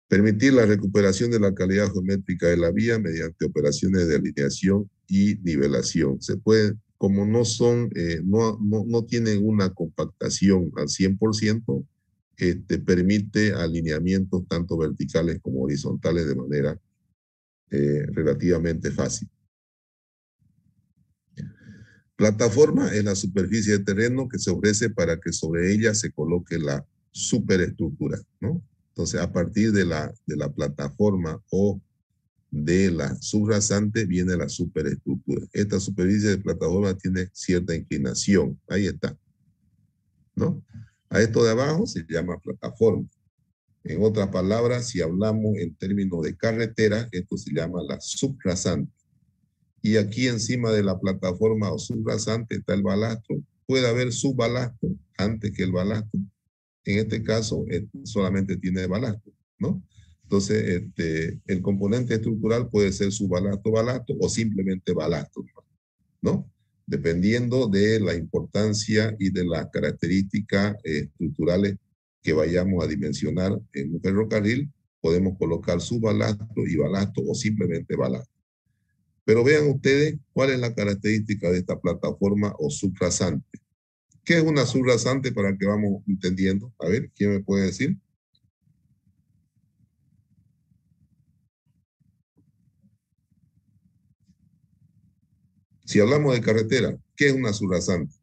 Permitir la recuperación de la calidad geométrica de la vía mediante operaciones de alineación y nivelación. Se puede, como no son, no tienen una compactación al 100%, permite alineamientos tanto verticales como horizontales de manera relativamente fácil. Plataforma es la superficie de terreno que se ofrece para que sobre ella se coloque la superestructura, ¿no? Entonces, a partir de la plataforma o de la subrasante viene la superestructura. Esta superficie de plataforma tiene cierta inclinación. Ahí está, ¿no? A esto de abajo se llama plataforma. En otras palabras, si hablamos en términos de carretera, esto se llama la subrasante. y aquí encima de la plataforma o subrasante está el balastro. Puede haber subbalastro antes que el balastro. En este caso, solamente tiene balastro, ¿no? Entonces, el componente estructural puede ser subbalastro, balastro o simplemente balastro, ¿no? Dependiendo de la importancia y de las características estructurales que vayamos a dimensionar en un ferrocarril, podemos colocar subbalastro y balastro o simplemente balastro. Pero vean ustedes cuál es la característica de esta plataforma o subrasante. ¿Qué es una subrasante para que vamos entendiendo? A ver, ¿quién me puede decir? Si hablamos de carretera, ¿qué es una subrasante?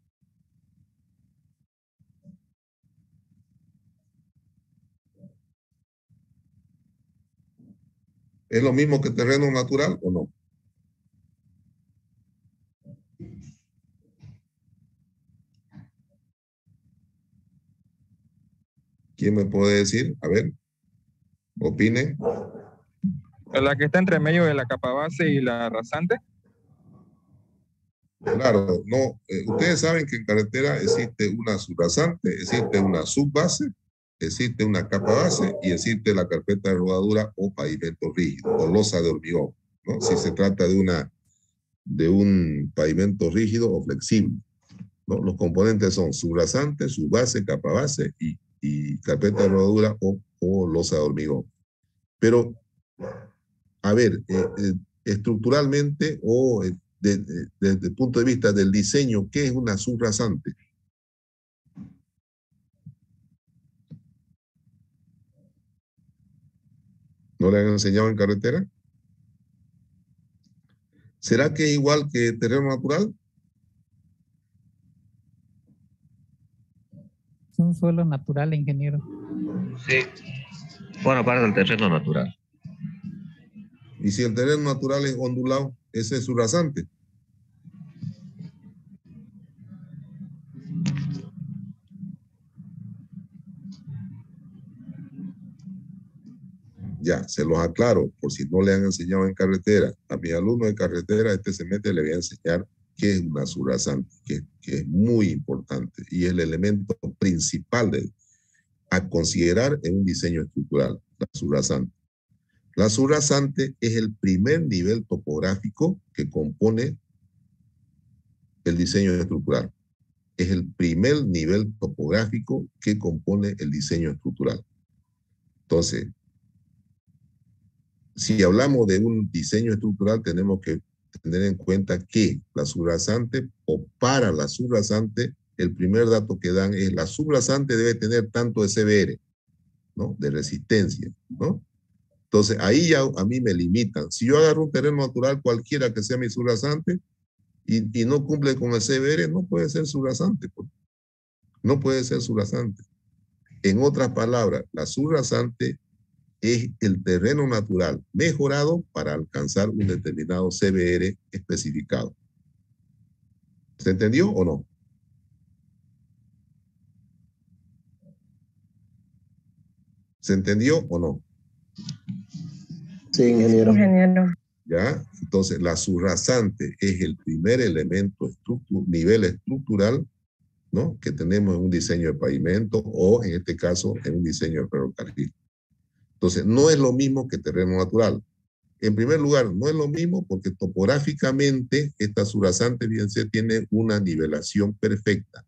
¿Es lo mismo que terreno natural o no? ¿Quién me puede decir? A ver, opinen. La que está entre medio de la capa base y la rasante. Claro, no. Ustedes saben que en carretera existe una subrasante, existe una subbase, existe una capa base y existe la carpeta de rodadura o pavimento rígido o losa de hormigón, ¿no? Si se trata de un pavimento rígido o flexible, ¿no? Los componentes son subrasante, subbase, capa base y carpeta de rodadura o losa de hormigón. Pero, a ver, estructuralmente o desde el punto de vista del diseño, ¿qué es una subrasante? ¿No le han enseñado en carretera? ¿Será que es igual que terreno natural? Es un suelo natural, ingeniero. Sí. Bueno, parte del terreno natural. Y si el terreno natural es ondulado, ese es subrasante. Ya, se los aclaro, por si no le han enseñado en carretera. A mi alumno de carretera, este semestre le voy a enseñar qué es una subrasante, que es muy importante y es el elemento principal a considerar en un diseño estructural, la subrasante. La subrasante es el primer nivel topográfico que compone el diseño estructural. Es el primer nivel topográfico que compone el diseño estructural. Entonces, si hablamos de un diseño estructural, tenemos que tener en cuenta que la subrasante o para la subrasante, el primer dato que dan es la subrasante debe tener tanto de CBR, ¿no? De resistencia, ¿no? Entonces, ahí ya a mí me limitan. Si yo agarro un terreno natural cualquiera que sea mi subrasante y no cumple con el CBR, no puede ser subrasante. Pues. No puede ser subrasante. En otras palabras, la subrasante es el terreno natural mejorado para alcanzar un determinado CBR especificado. ¿Se entendió o no? ¿Se entendió o no? Sí, ingeniero. ¿Ya? Entonces, la subrasante es el primer elemento nivel estructural, ¿no? Que tenemos en un diseño de pavimento o, en este caso, en un diseño de ferrocarril. Entonces, no es lo mismo que terreno natural. En primer lugar, no es lo mismo porque topográficamente esta subrasante, fíjense, tiene una nivelación perfecta.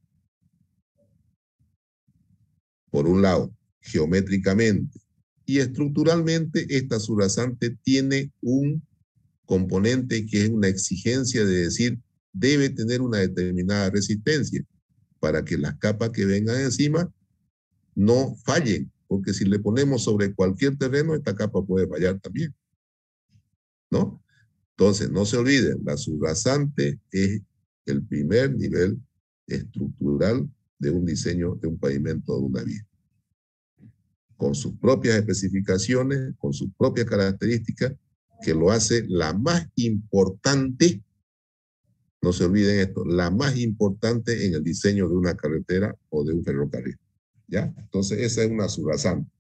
Por un lado, geométricamente. Y estructuralmente, esta subrasante tiene un componente que es una exigencia de decir, debe tener una determinada resistencia para que las capas que vengan encima no fallen. Porque si le ponemos sobre cualquier terreno, esta capa puede fallar también. ¿No? Entonces, no se olviden, la subrasante es el primer nivel estructural de un diseño de un pavimento de una vía. Con sus propias especificaciones, con sus propias características, que lo hace la más importante, no se olviden esto, la más importante en el diseño de una carretera o de un ferrocarril. ¿Ya? Entonces, esa es una subrasante.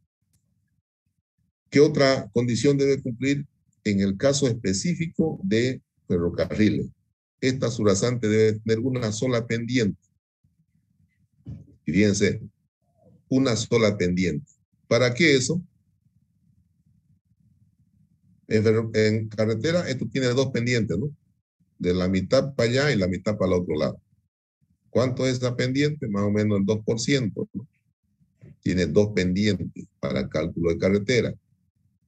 ¿Qué otra condición debe cumplir en el caso específico de ferrocarriles. Esta subrasante debe tener una sola pendiente. Y fíjense, una sola pendiente. ¿Para qué eso? En carretera esto tiene dos pendientes, ¿no? De la mitad para allá y la mitad para el otro lado. ¿Cuánto es la pendiente? Más o menos el 2%, ¿no? Tiene dos pendientes para cálculo de carretera.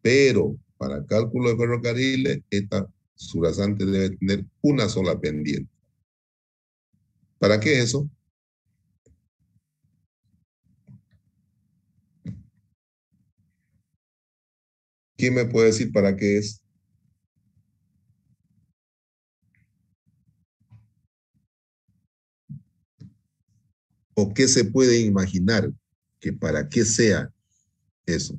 Pero para cálculo de ferrocarriles, esta subrasante debe tener una sola pendiente. ¿Para qué es eso? ¿Quién me puede decir para qué es? ¿O qué se puede imaginar que para qué sea eso?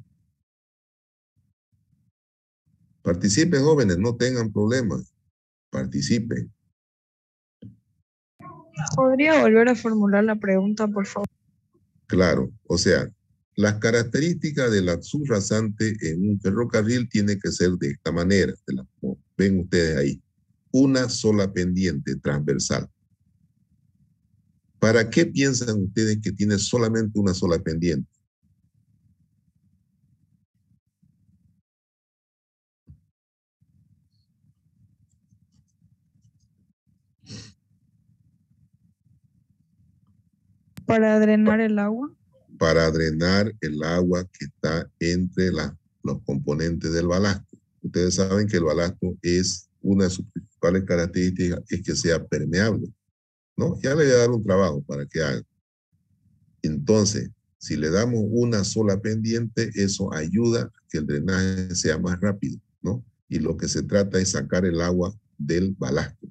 Participen, jóvenes, no tengan problemas. Participen. ¿Podría volver a formular la pregunta, por favor? Claro, o sea, las características de la subrasante en un ferrocarril tiene que ser de esta manera, como ven ustedes ahí. Una sola pendiente transversal. ¿Para qué piensan ustedes que tiene solamente una sola pendiente? ¿Para drenar el agua? Para drenar el agua que está entre los componentes del balasto. Ustedes saben que el balasto es una de sus principales características, es que sea permeable, ¿no? Ya le voy a dar un trabajo para que haga. Entonces, si le damos una sola pendiente, eso ayuda a que el drenaje sea más rápido, ¿no? Y lo que se trata es sacar el agua del balasto.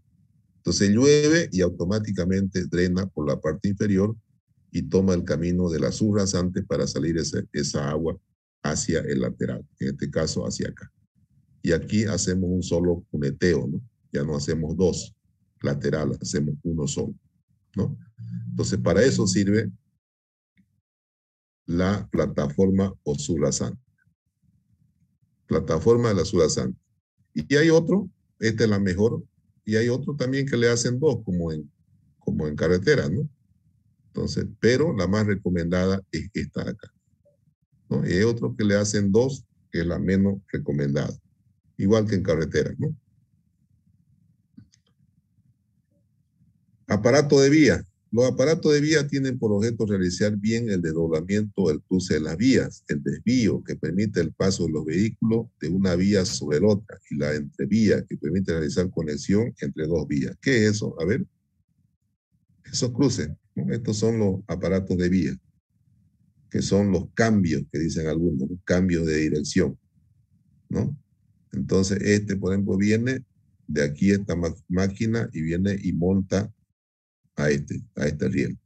Entonces llueve y automáticamente drena por la parte inferior y toma el camino de la subrasante para salir esa agua hacia el lateral, en este caso hacia acá. Y aquí hacemos un solo cuneteo, ¿no? Ya no hacemos dos laterales, hacemos uno solo, ¿no? Entonces para eso sirve la plataforma o subrasante. Plataforma de la subrasante. Y hay otro, esta es la mejor, y hay otro también que le hacen dos, como en carretera, ¿no? Entonces, pero la más recomendada es esta de acá, ¿no? Y hay otro que le hacen dos, que es la menos recomendada. Igual que en carretera, ¿no? Aparato de vía. Los aparatos de vía tienen por objeto realizar bien el desdoblamiento, el cruce de las vías, el desvío que permite el paso de los vehículos de una vía sobre la otra y la entrevía que permite realizar conexión entre dos vías. ¿Qué es eso? A ver. Esos cruces, ¿no? Estos son los aparatos de vía, que son los cambios que dicen algunos, los cambios de dirección, ¿no? Entonces, por ejemplo, viene de aquí esta máquina y viene y monta a este riel,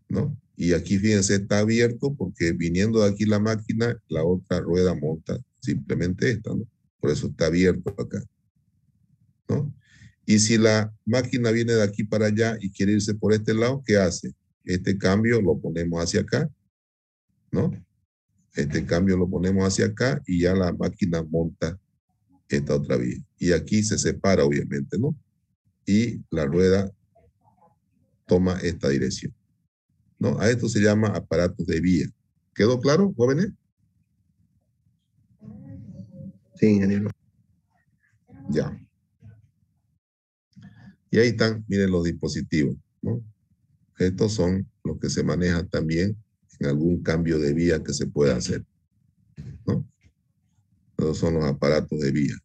¿no? Y aquí, fíjense, está abierto porque viniendo de aquí la máquina, la otra rueda monta simplemente esta, ¿no? Por eso está abierto acá, ¿no? Y si la máquina viene de aquí para allá y quiere irse por este lado, ¿qué hace? Este cambio lo ponemos hacia acá, ¿no? Este cambio lo ponemos hacia acá y ya la máquina monta esta otra vía. Y aquí se separa, obviamente, ¿no? Y la rueda toma esta dirección, ¿no? A esto se llama aparatos de vía. ¿Quedó claro, jóvenes? Sí, ingeniero. Ya. Y ahí están, miren los dispositivos, ¿no? Estos son los que se manejan también en algún cambio de vía que se pueda hacer, ¿no? Estos son los aparatos de vía.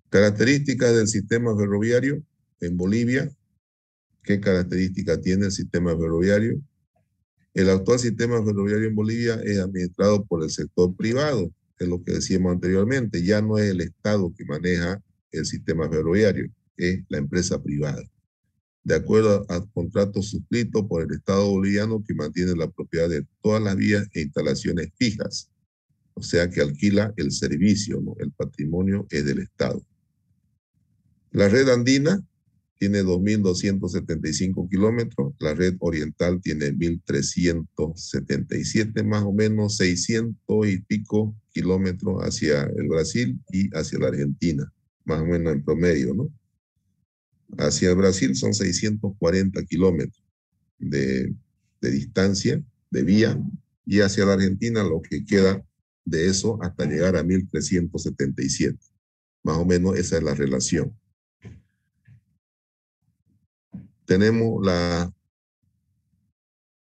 Características del sistema ferroviario en Bolivia. ¿Qué características tiene el sistema ferroviario? El actual sistema ferroviario en Bolivia es administrado por el sector privado, que es lo que decíamos anteriormente. Ya no es el Estado que maneja el sistema ferroviario, es la empresa privada. De acuerdo a contratos suscritos por el Estado boliviano que mantiene la propiedad de todas las vías e instalaciones fijas. O sea que alquila el servicio, ¿no? El patrimonio es del Estado. La red andina tiene 2.275 kilómetros, la red oriental tiene 1.377, más o menos 600 y pico kilómetros hacia el Brasil y hacia la Argentina, más o menos en promedio, ¿no? Hacia el Brasil son 640 kilómetros de distancia, de vía, y hacia la Argentina lo que queda de eso hasta llegar a 1377. Más o menos esa es la relación. Tenemos las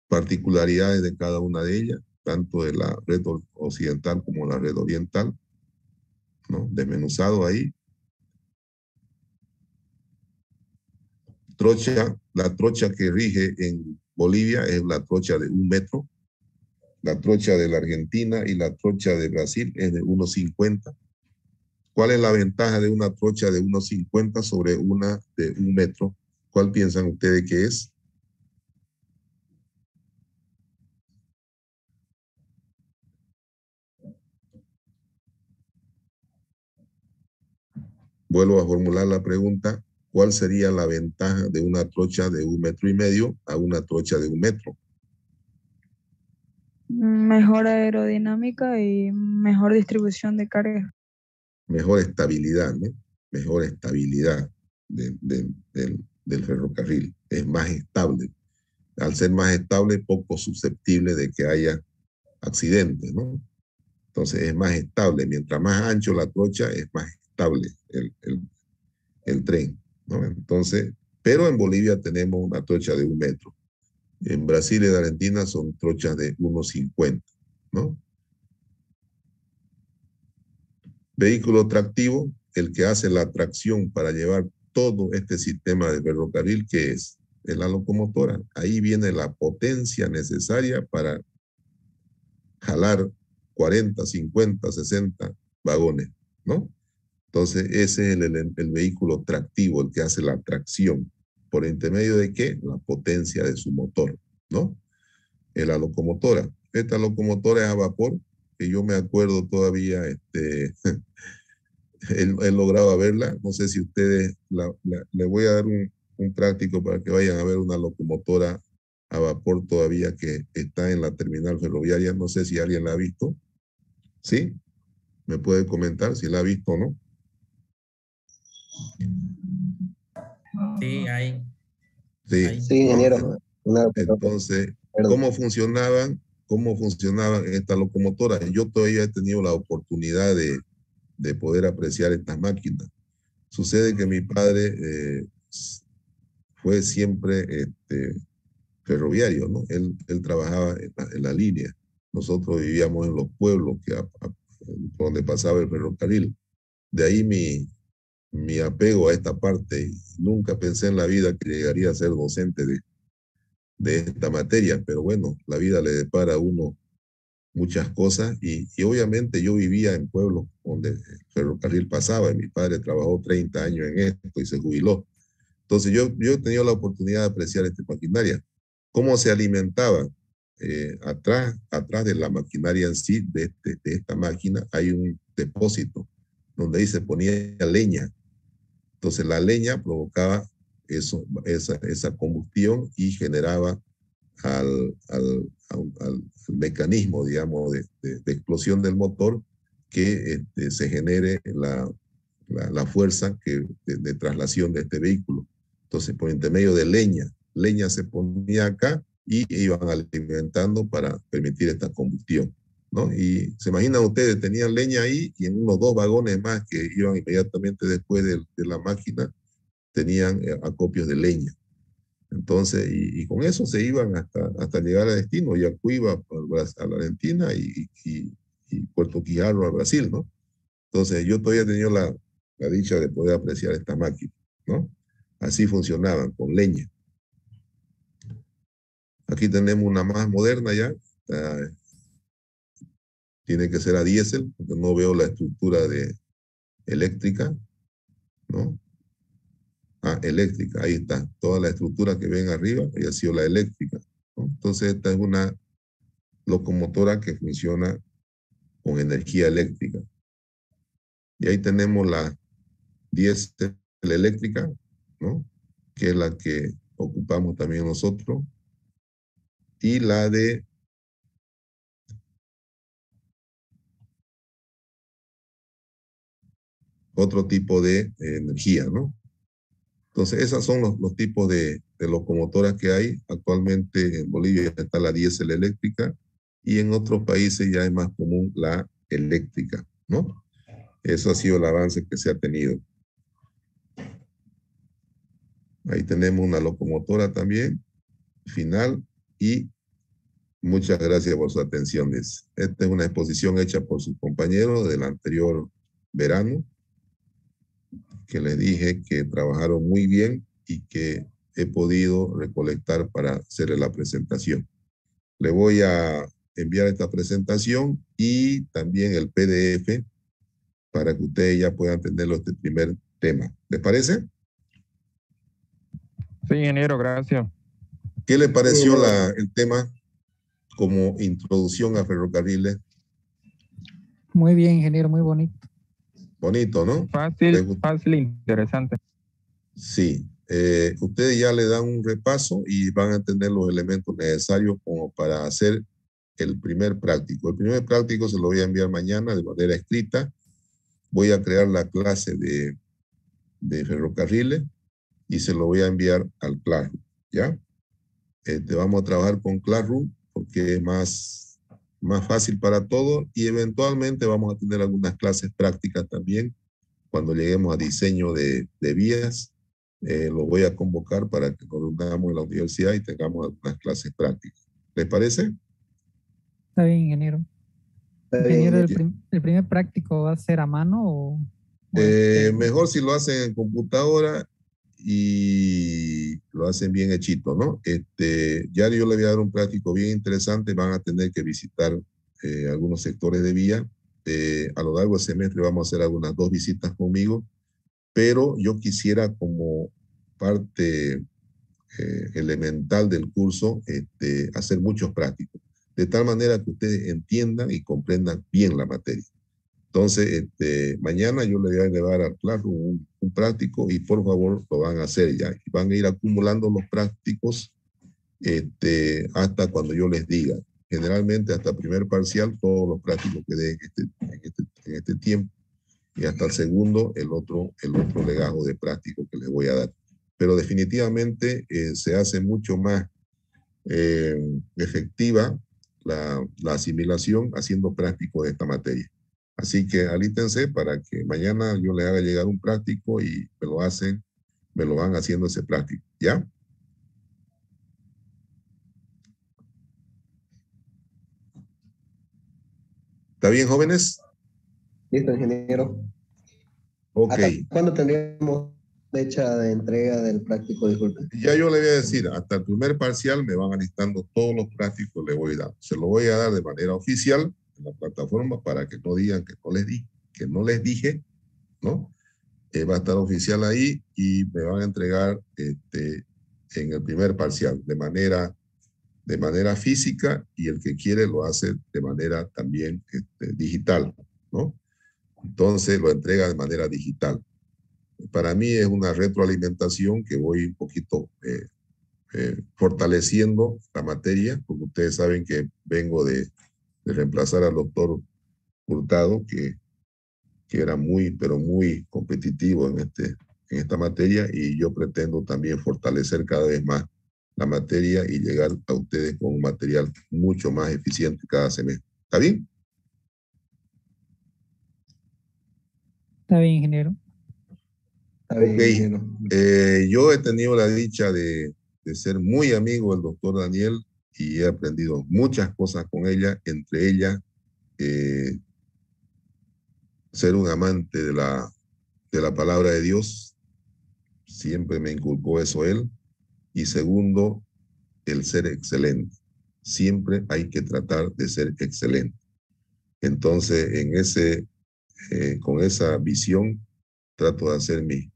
particularidades de cada una de ellas, tanto de la red occidental como la red oriental, ¿no? Desmenuzado ahí. La trocha que rige en Bolivia es la trocha de 1 metro. La trocha de la Argentina y la trocha de Brasil es de 1,50. ¿Cuál es la ventaja de una trocha de 1,50 sobre una de 1 metro? ¿Cuál piensan ustedes que es? Vuelvo a formular la pregunta. ¿Cuál sería la ventaja de una trocha de 1,5 metros a una trocha de 1 metro? Mejor aerodinámica y mejor distribución de carga. Mejor estabilidad, ¿no? Mejor estabilidad del ferrocarril. Es más estable. Al ser más estable, poco susceptible de que haya accidentes, ¿no? Entonces es más estable. Mientras más ancho la trocha, es más estable el tren, ¿no? Entonces, pero en Bolivia tenemos una trocha de 1 metro. En Brasil y en Argentina son trochas de 1,50, ¿no? Vehículo tractivo, el que hace la tracción para llevar todo este sistema de ferrocarril, que es la locomotora. Ahí viene la potencia necesaria para jalar 40, 50, 60 vagones, ¿no? Entonces, ese es el vehículo tractivo, el que hace la tracción. ¿Por intermedio de qué? La potencia de su motor, ¿no? Es la locomotora. Esta locomotora es a vapor, que yo me acuerdo todavía, he logrado verla. No sé si ustedes, le voy a dar un práctico para que vayan a ver una locomotora a vapor todavía que está en la terminal ferroviaria. No sé si alguien la ha visto. ¿Sí? ¿Me puede comentar si la ha visto o no? Sí, hay. Sí, Sí, ¿no? ingeniero. Entonces, Perdón. ¿cómo funcionaban estas locomotoras? Yo todavía he tenido la oportunidad de poder apreciar estas máquinas. Sucede que mi padre fue siempre ferroviario, ¿no? Él trabajaba en la línea. Nosotros vivíamos en los pueblos donde pasaba el ferrocarril. De ahí mi apego a esta parte. Nunca pensé en la vida que llegaría a ser docente de esta materia, pero bueno, la vida le depara a uno muchas cosas y obviamente yo vivía en pueblos donde el ferrocarril pasaba y mi padre trabajó 30 años en esto y se jubiló. Entonces yo he tenido la oportunidad de apreciar esta maquinaria. ¿Cómo se alimentaba? Atrás de la maquinaria en sí, de esta máquina, hay un depósito donde ahí se ponía leña. Entonces la leña provocaba esa combustión y generaba al mecanismo, digamos, de explosión del motor que se genere la fuerza de traslación de este vehículo. Entonces, por intermedio de leña se ponía acá y iban alimentando para permitir esta combustión, ¿no? Y se imaginan ustedes, tenían leña ahí y en unos 2 vagones más que iban inmediatamente después de la máquina, tenían acopios de leña. Entonces, y con eso se iban hasta llegar al destino, Yacuiba a la Argentina y Puerto Quijarro al Brasil, ¿no? Entonces, yo todavía he tenido la dicha de poder apreciar esta máquina, ¿no? Así funcionaban, con leña. Aquí tenemos una más moderna ya, tiene que ser a diésel, porque no veo la estructura eléctrica, ¿no? Eléctrica, ahí está. Toda la estructura que ven arriba, ella ha sido la eléctrica, ¿no? Entonces, esta es una locomotora que funciona con energía eléctrica. Y ahí tenemos la diésel eléctrica, ¿no? Que es la que ocupamos también nosotros. Y la de otro tipo de energía, ¿no? Entonces, esos son los tipos de locomotoras que hay. Actualmente en Bolivia está la diésel eléctrica y en otros países ya es más común la eléctrica, ¿no? Eso ha sido el avance que se ha tenido. Ahí tenemos una locomotora también, final, y muchas gracias por su atención. Esta es una exposición hecha por sus compañeros del anterior verano, que les dije que trabajaron muy bien y que he podido recolectar para hacerle la presentación. Le voy a enviar esta presentación y también el PDF para que ustedes ya puedan tenerlo este primer tema. ¿Les parece? Sí, ingeniero, gracias. ¿Qué le pareció el tema como introducción a ferrocarriles? Muy bien, ingeniero, muy bonito. Bonito, ¿no? Fácil, fácil, interesante. Sí. Ustedes ya le dan un repaso y van a tener los elementos necesarios como para hacer el primer práctico. El primer práctico se lo voy a enviar mañana de manera escrita. Voy a crear la clase de ferrocarriles y se lo voy a enviar al Classroom, ¿ya? Vamos a trabajar con Classroom porque es más fácil para todos y eventualmente vamos a tener algunas clases prácticas también. Cuando lleguemos a diseño de vías, lo voy a convocar para que nos reunamos en la universidad y tengamos algunas clases prácticas. ¿Les parece? Está bien, ingeniero. Está bien, Ingeniero, ¿el primer práctico va a ser a mano o Mejor si lo hacen en computadora y lo hacen bien hechito, ¿no? Ya yo le voy a dar un práctico bien interesante. Van a tener que visitar algunos sectores de vía. A lo largo del semestre vamos a hacer algunas 2 visitas conmigo, pero yo quisiera como parte elemental del curso hacer muchos prácticos, de tal manera que ustedes entiendan y comprendan bien la materia. Entonces, mañana yo le voy a llevar al Classroom un práctico y por favor lo van a hacer ya. Y van a ir acumulando los prácticos hasta cuando yo les diga. Generalmente hasta primer parcial, todos los prácticos que den en este tiempo. Y hasta el segundo, el otro legajo de práctico que les voy a dar. Pero definitivamente se hace mucho más efectiva la asimilación haciendo práctico de esta materia. Así que alístense para que mañana yo les haga llegar un práctico y me lo van haciendo ese práctico, ¿ya? ¿Está bien, jóvenes? Listo, ingeniero. Ok. ¿Hasta cuándo tendríamos fecha de entrega del práctico? Disculpe. Ya yo le voy a decir, hasta el primer parcial me van alistando todos los prácticos, le voy a dar. Se lo voy a dar de manera oficial en la plataforma para que no digan que no les dije, ¿no? Va a estar oficial ahí y me van a entregar en el primer parcial de manera física y el que quiere lo hace de manera también digital, ¿no? Entonces lo entrega de manera digital. Para mí es una retroalimentación que voy un poquito fortaleciendo la materia, porque ustedes saben que vengo de reemplazar al doctor Hurtado, que era muy, pero muy competitivo en esta materia, y yo pretendo también fortalecer cada vez más la materia y llegar a ustedes con un material mucho más eficiente cada semestre. ¿Está bien? está bien, ingeniero? Está bien, Ok. ingeniero. Yo he tenido la dicha de ser muy amigo del doctor Daniel y he aprendido muchas cosas con ella, entre ellas ser un amante de la palabra de Dios. Siempre me inculcó eso él. Y segundo, el ser excelente. Siempre hay que tratar de ser excelente. Entonces, con esa visión, trato de hacer mis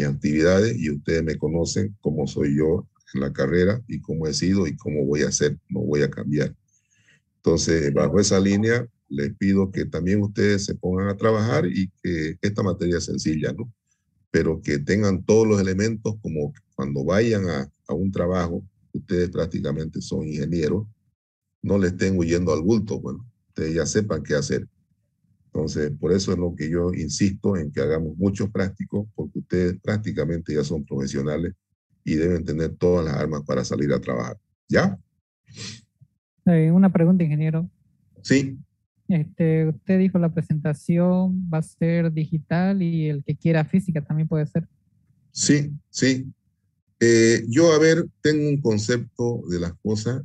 actividades y ustedes me conocen cómo soy yo en la carrera y cómo he sido y cómo voy a ser, no voy a cambiar. Entonces, bajo esa línea, les pido que también ustedes se pongan a trabajar y que esta materia es sencilla, ¿no? Pero que tengan todos los elementos como cuando vayan a un trabajo, ustedes prácticamente son ingenieros, no le estén huyendo al bulto, bueno, ustedes ya sepan qué hacer. Entonces, por eso es lo que yo insisto en que hagamos muchos prácticos, porque ustedes prácticamente ya son profesionales y deben tener todas las armas para salir a trabajar. ¿Ya? Una pregunta, ingeniero. Sí, Usted dijo la presentación va a ser digital y el que quiera física también puede ser. sí, sí. Yo, a ver, tengo un concepto de las cosas.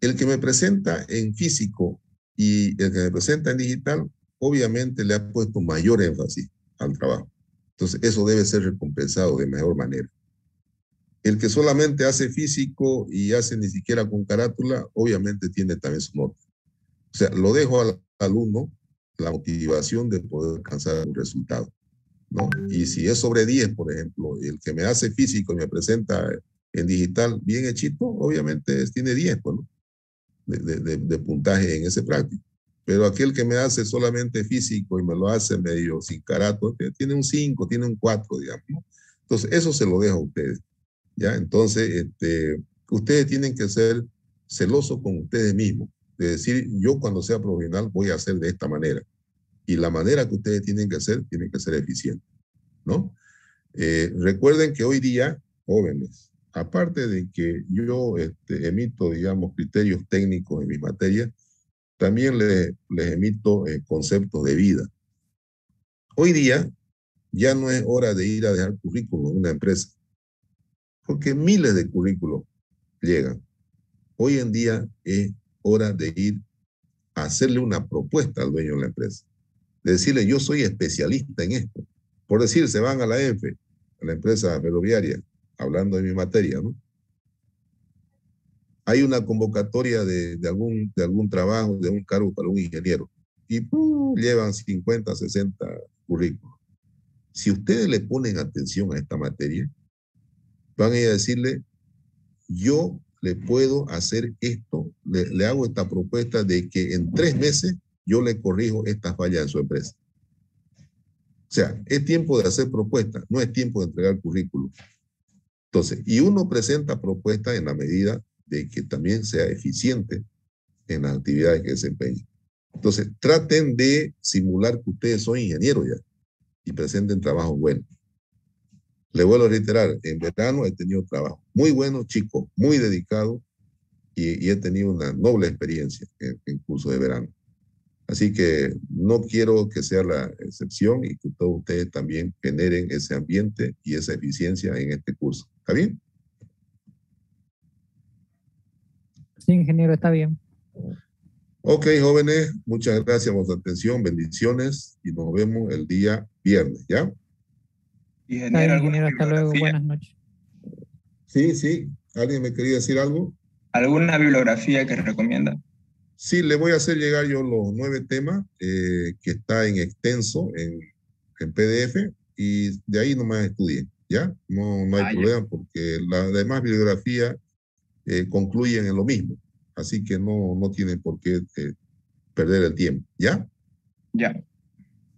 El que me presenta en físico y el que me presenta en digital, obviamente le ha puesto mayor énfasis al trabajo. Entonces, eso debe ser recompensado de mejor manera. El que solamente hace físico y hace ni siquiera con carátula, obviamente tiene también su nota. O sea, lo dejo al alumno la motivación de poder alcanzar un resultado, ¿no? Y si es sobre 10, por ejemplo, el que me hace físico y me presenta en digital bien hechito, obviamente tiene 10, pues, ¿no? de puntaje en ese práctico. Pero aquel que me hace solamente físico y me lo hace medio sin carácter, tiene un 5, tiene un 4, digamos, ¿no? Entonces, eso se lo dejo a ustedes, ¿ya? Entonces, ustedes tienen que ser celosos con ustedes mismos, de decir, yo cuando sea profesional voy a hacer de esta manera. Y la manera que ustedes tienen que ser eficiente, ¿no? Recuerden que hoy día, jóvenes, aparte de que yo emito, digamos, criterios técnicos en mis materias, también les emito conceptos de vida. Hoy día ya no es hora de ir a dejar currículum en una empresa, porque miles de currículos llegan. Hoy en día es hora de ir a hacerle una propuesta al dueño de la empresa, de decirle, yo soy especialista en esto. Por decir, se van a la ENFE, a la empresa ferroviaria, hablando de mi materia, ¿no? Hay una convocatoria de algún trabajo, de un cargo para un ingeniero, y llevan 50, 60 currículos. Si ustedes le ponen atención a esta materia, van a ir a decirle, yo le puedo hacer esto, le hago esta propuesta de que en 3 meses yo le corrijo esta falla en su empresa. O sea, es tiempo de hacer propuestas, no es tiempo de entregar currículum. Entonces, y uno presenta propuestas en la medida de que también sea eficiente en las actividades que desempeña. Entonces, traten de simular que ustedes son ingenieros ya y presenten trabajo bueno. Le vuelvo a reiterar, en verano he tenido trabajo muy bueno, chicos, muy dedicados y he tenido una noble experiencia en curso de verano. Así que no quiero que sea la excepción y que todos ustedes también generen ese ambiente y esa eficiencia en este curso. ¿Está bien? Sí, ingeniero, está bien. Ok, jóvenes, muchas gracias por su atención, bendiciones y nos vemos el día viernes, ¿ya? Está bien, ingeniero, hasta luego, buenas noches. Sí, sí. ¿Alguien me quería decir algo? ¿Alguna bibliografía que recomienda? Sí, le voy a hacer llegar yo los 9 temas que está en extenso en PDF y de ahí nomás estudien, ¿ya? No hay problema porque las demás bibliografías concluyen en lo mismo, así que no tienen por qué perder el tiempo, ¿ya? Ya,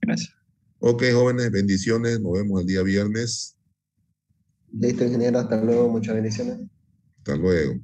gracias. Ok, jóvenes, bendiciones, nos vemos el día viernes. Listo, ingeniero, hasta luego, muchas bendiciones. Hasta luego.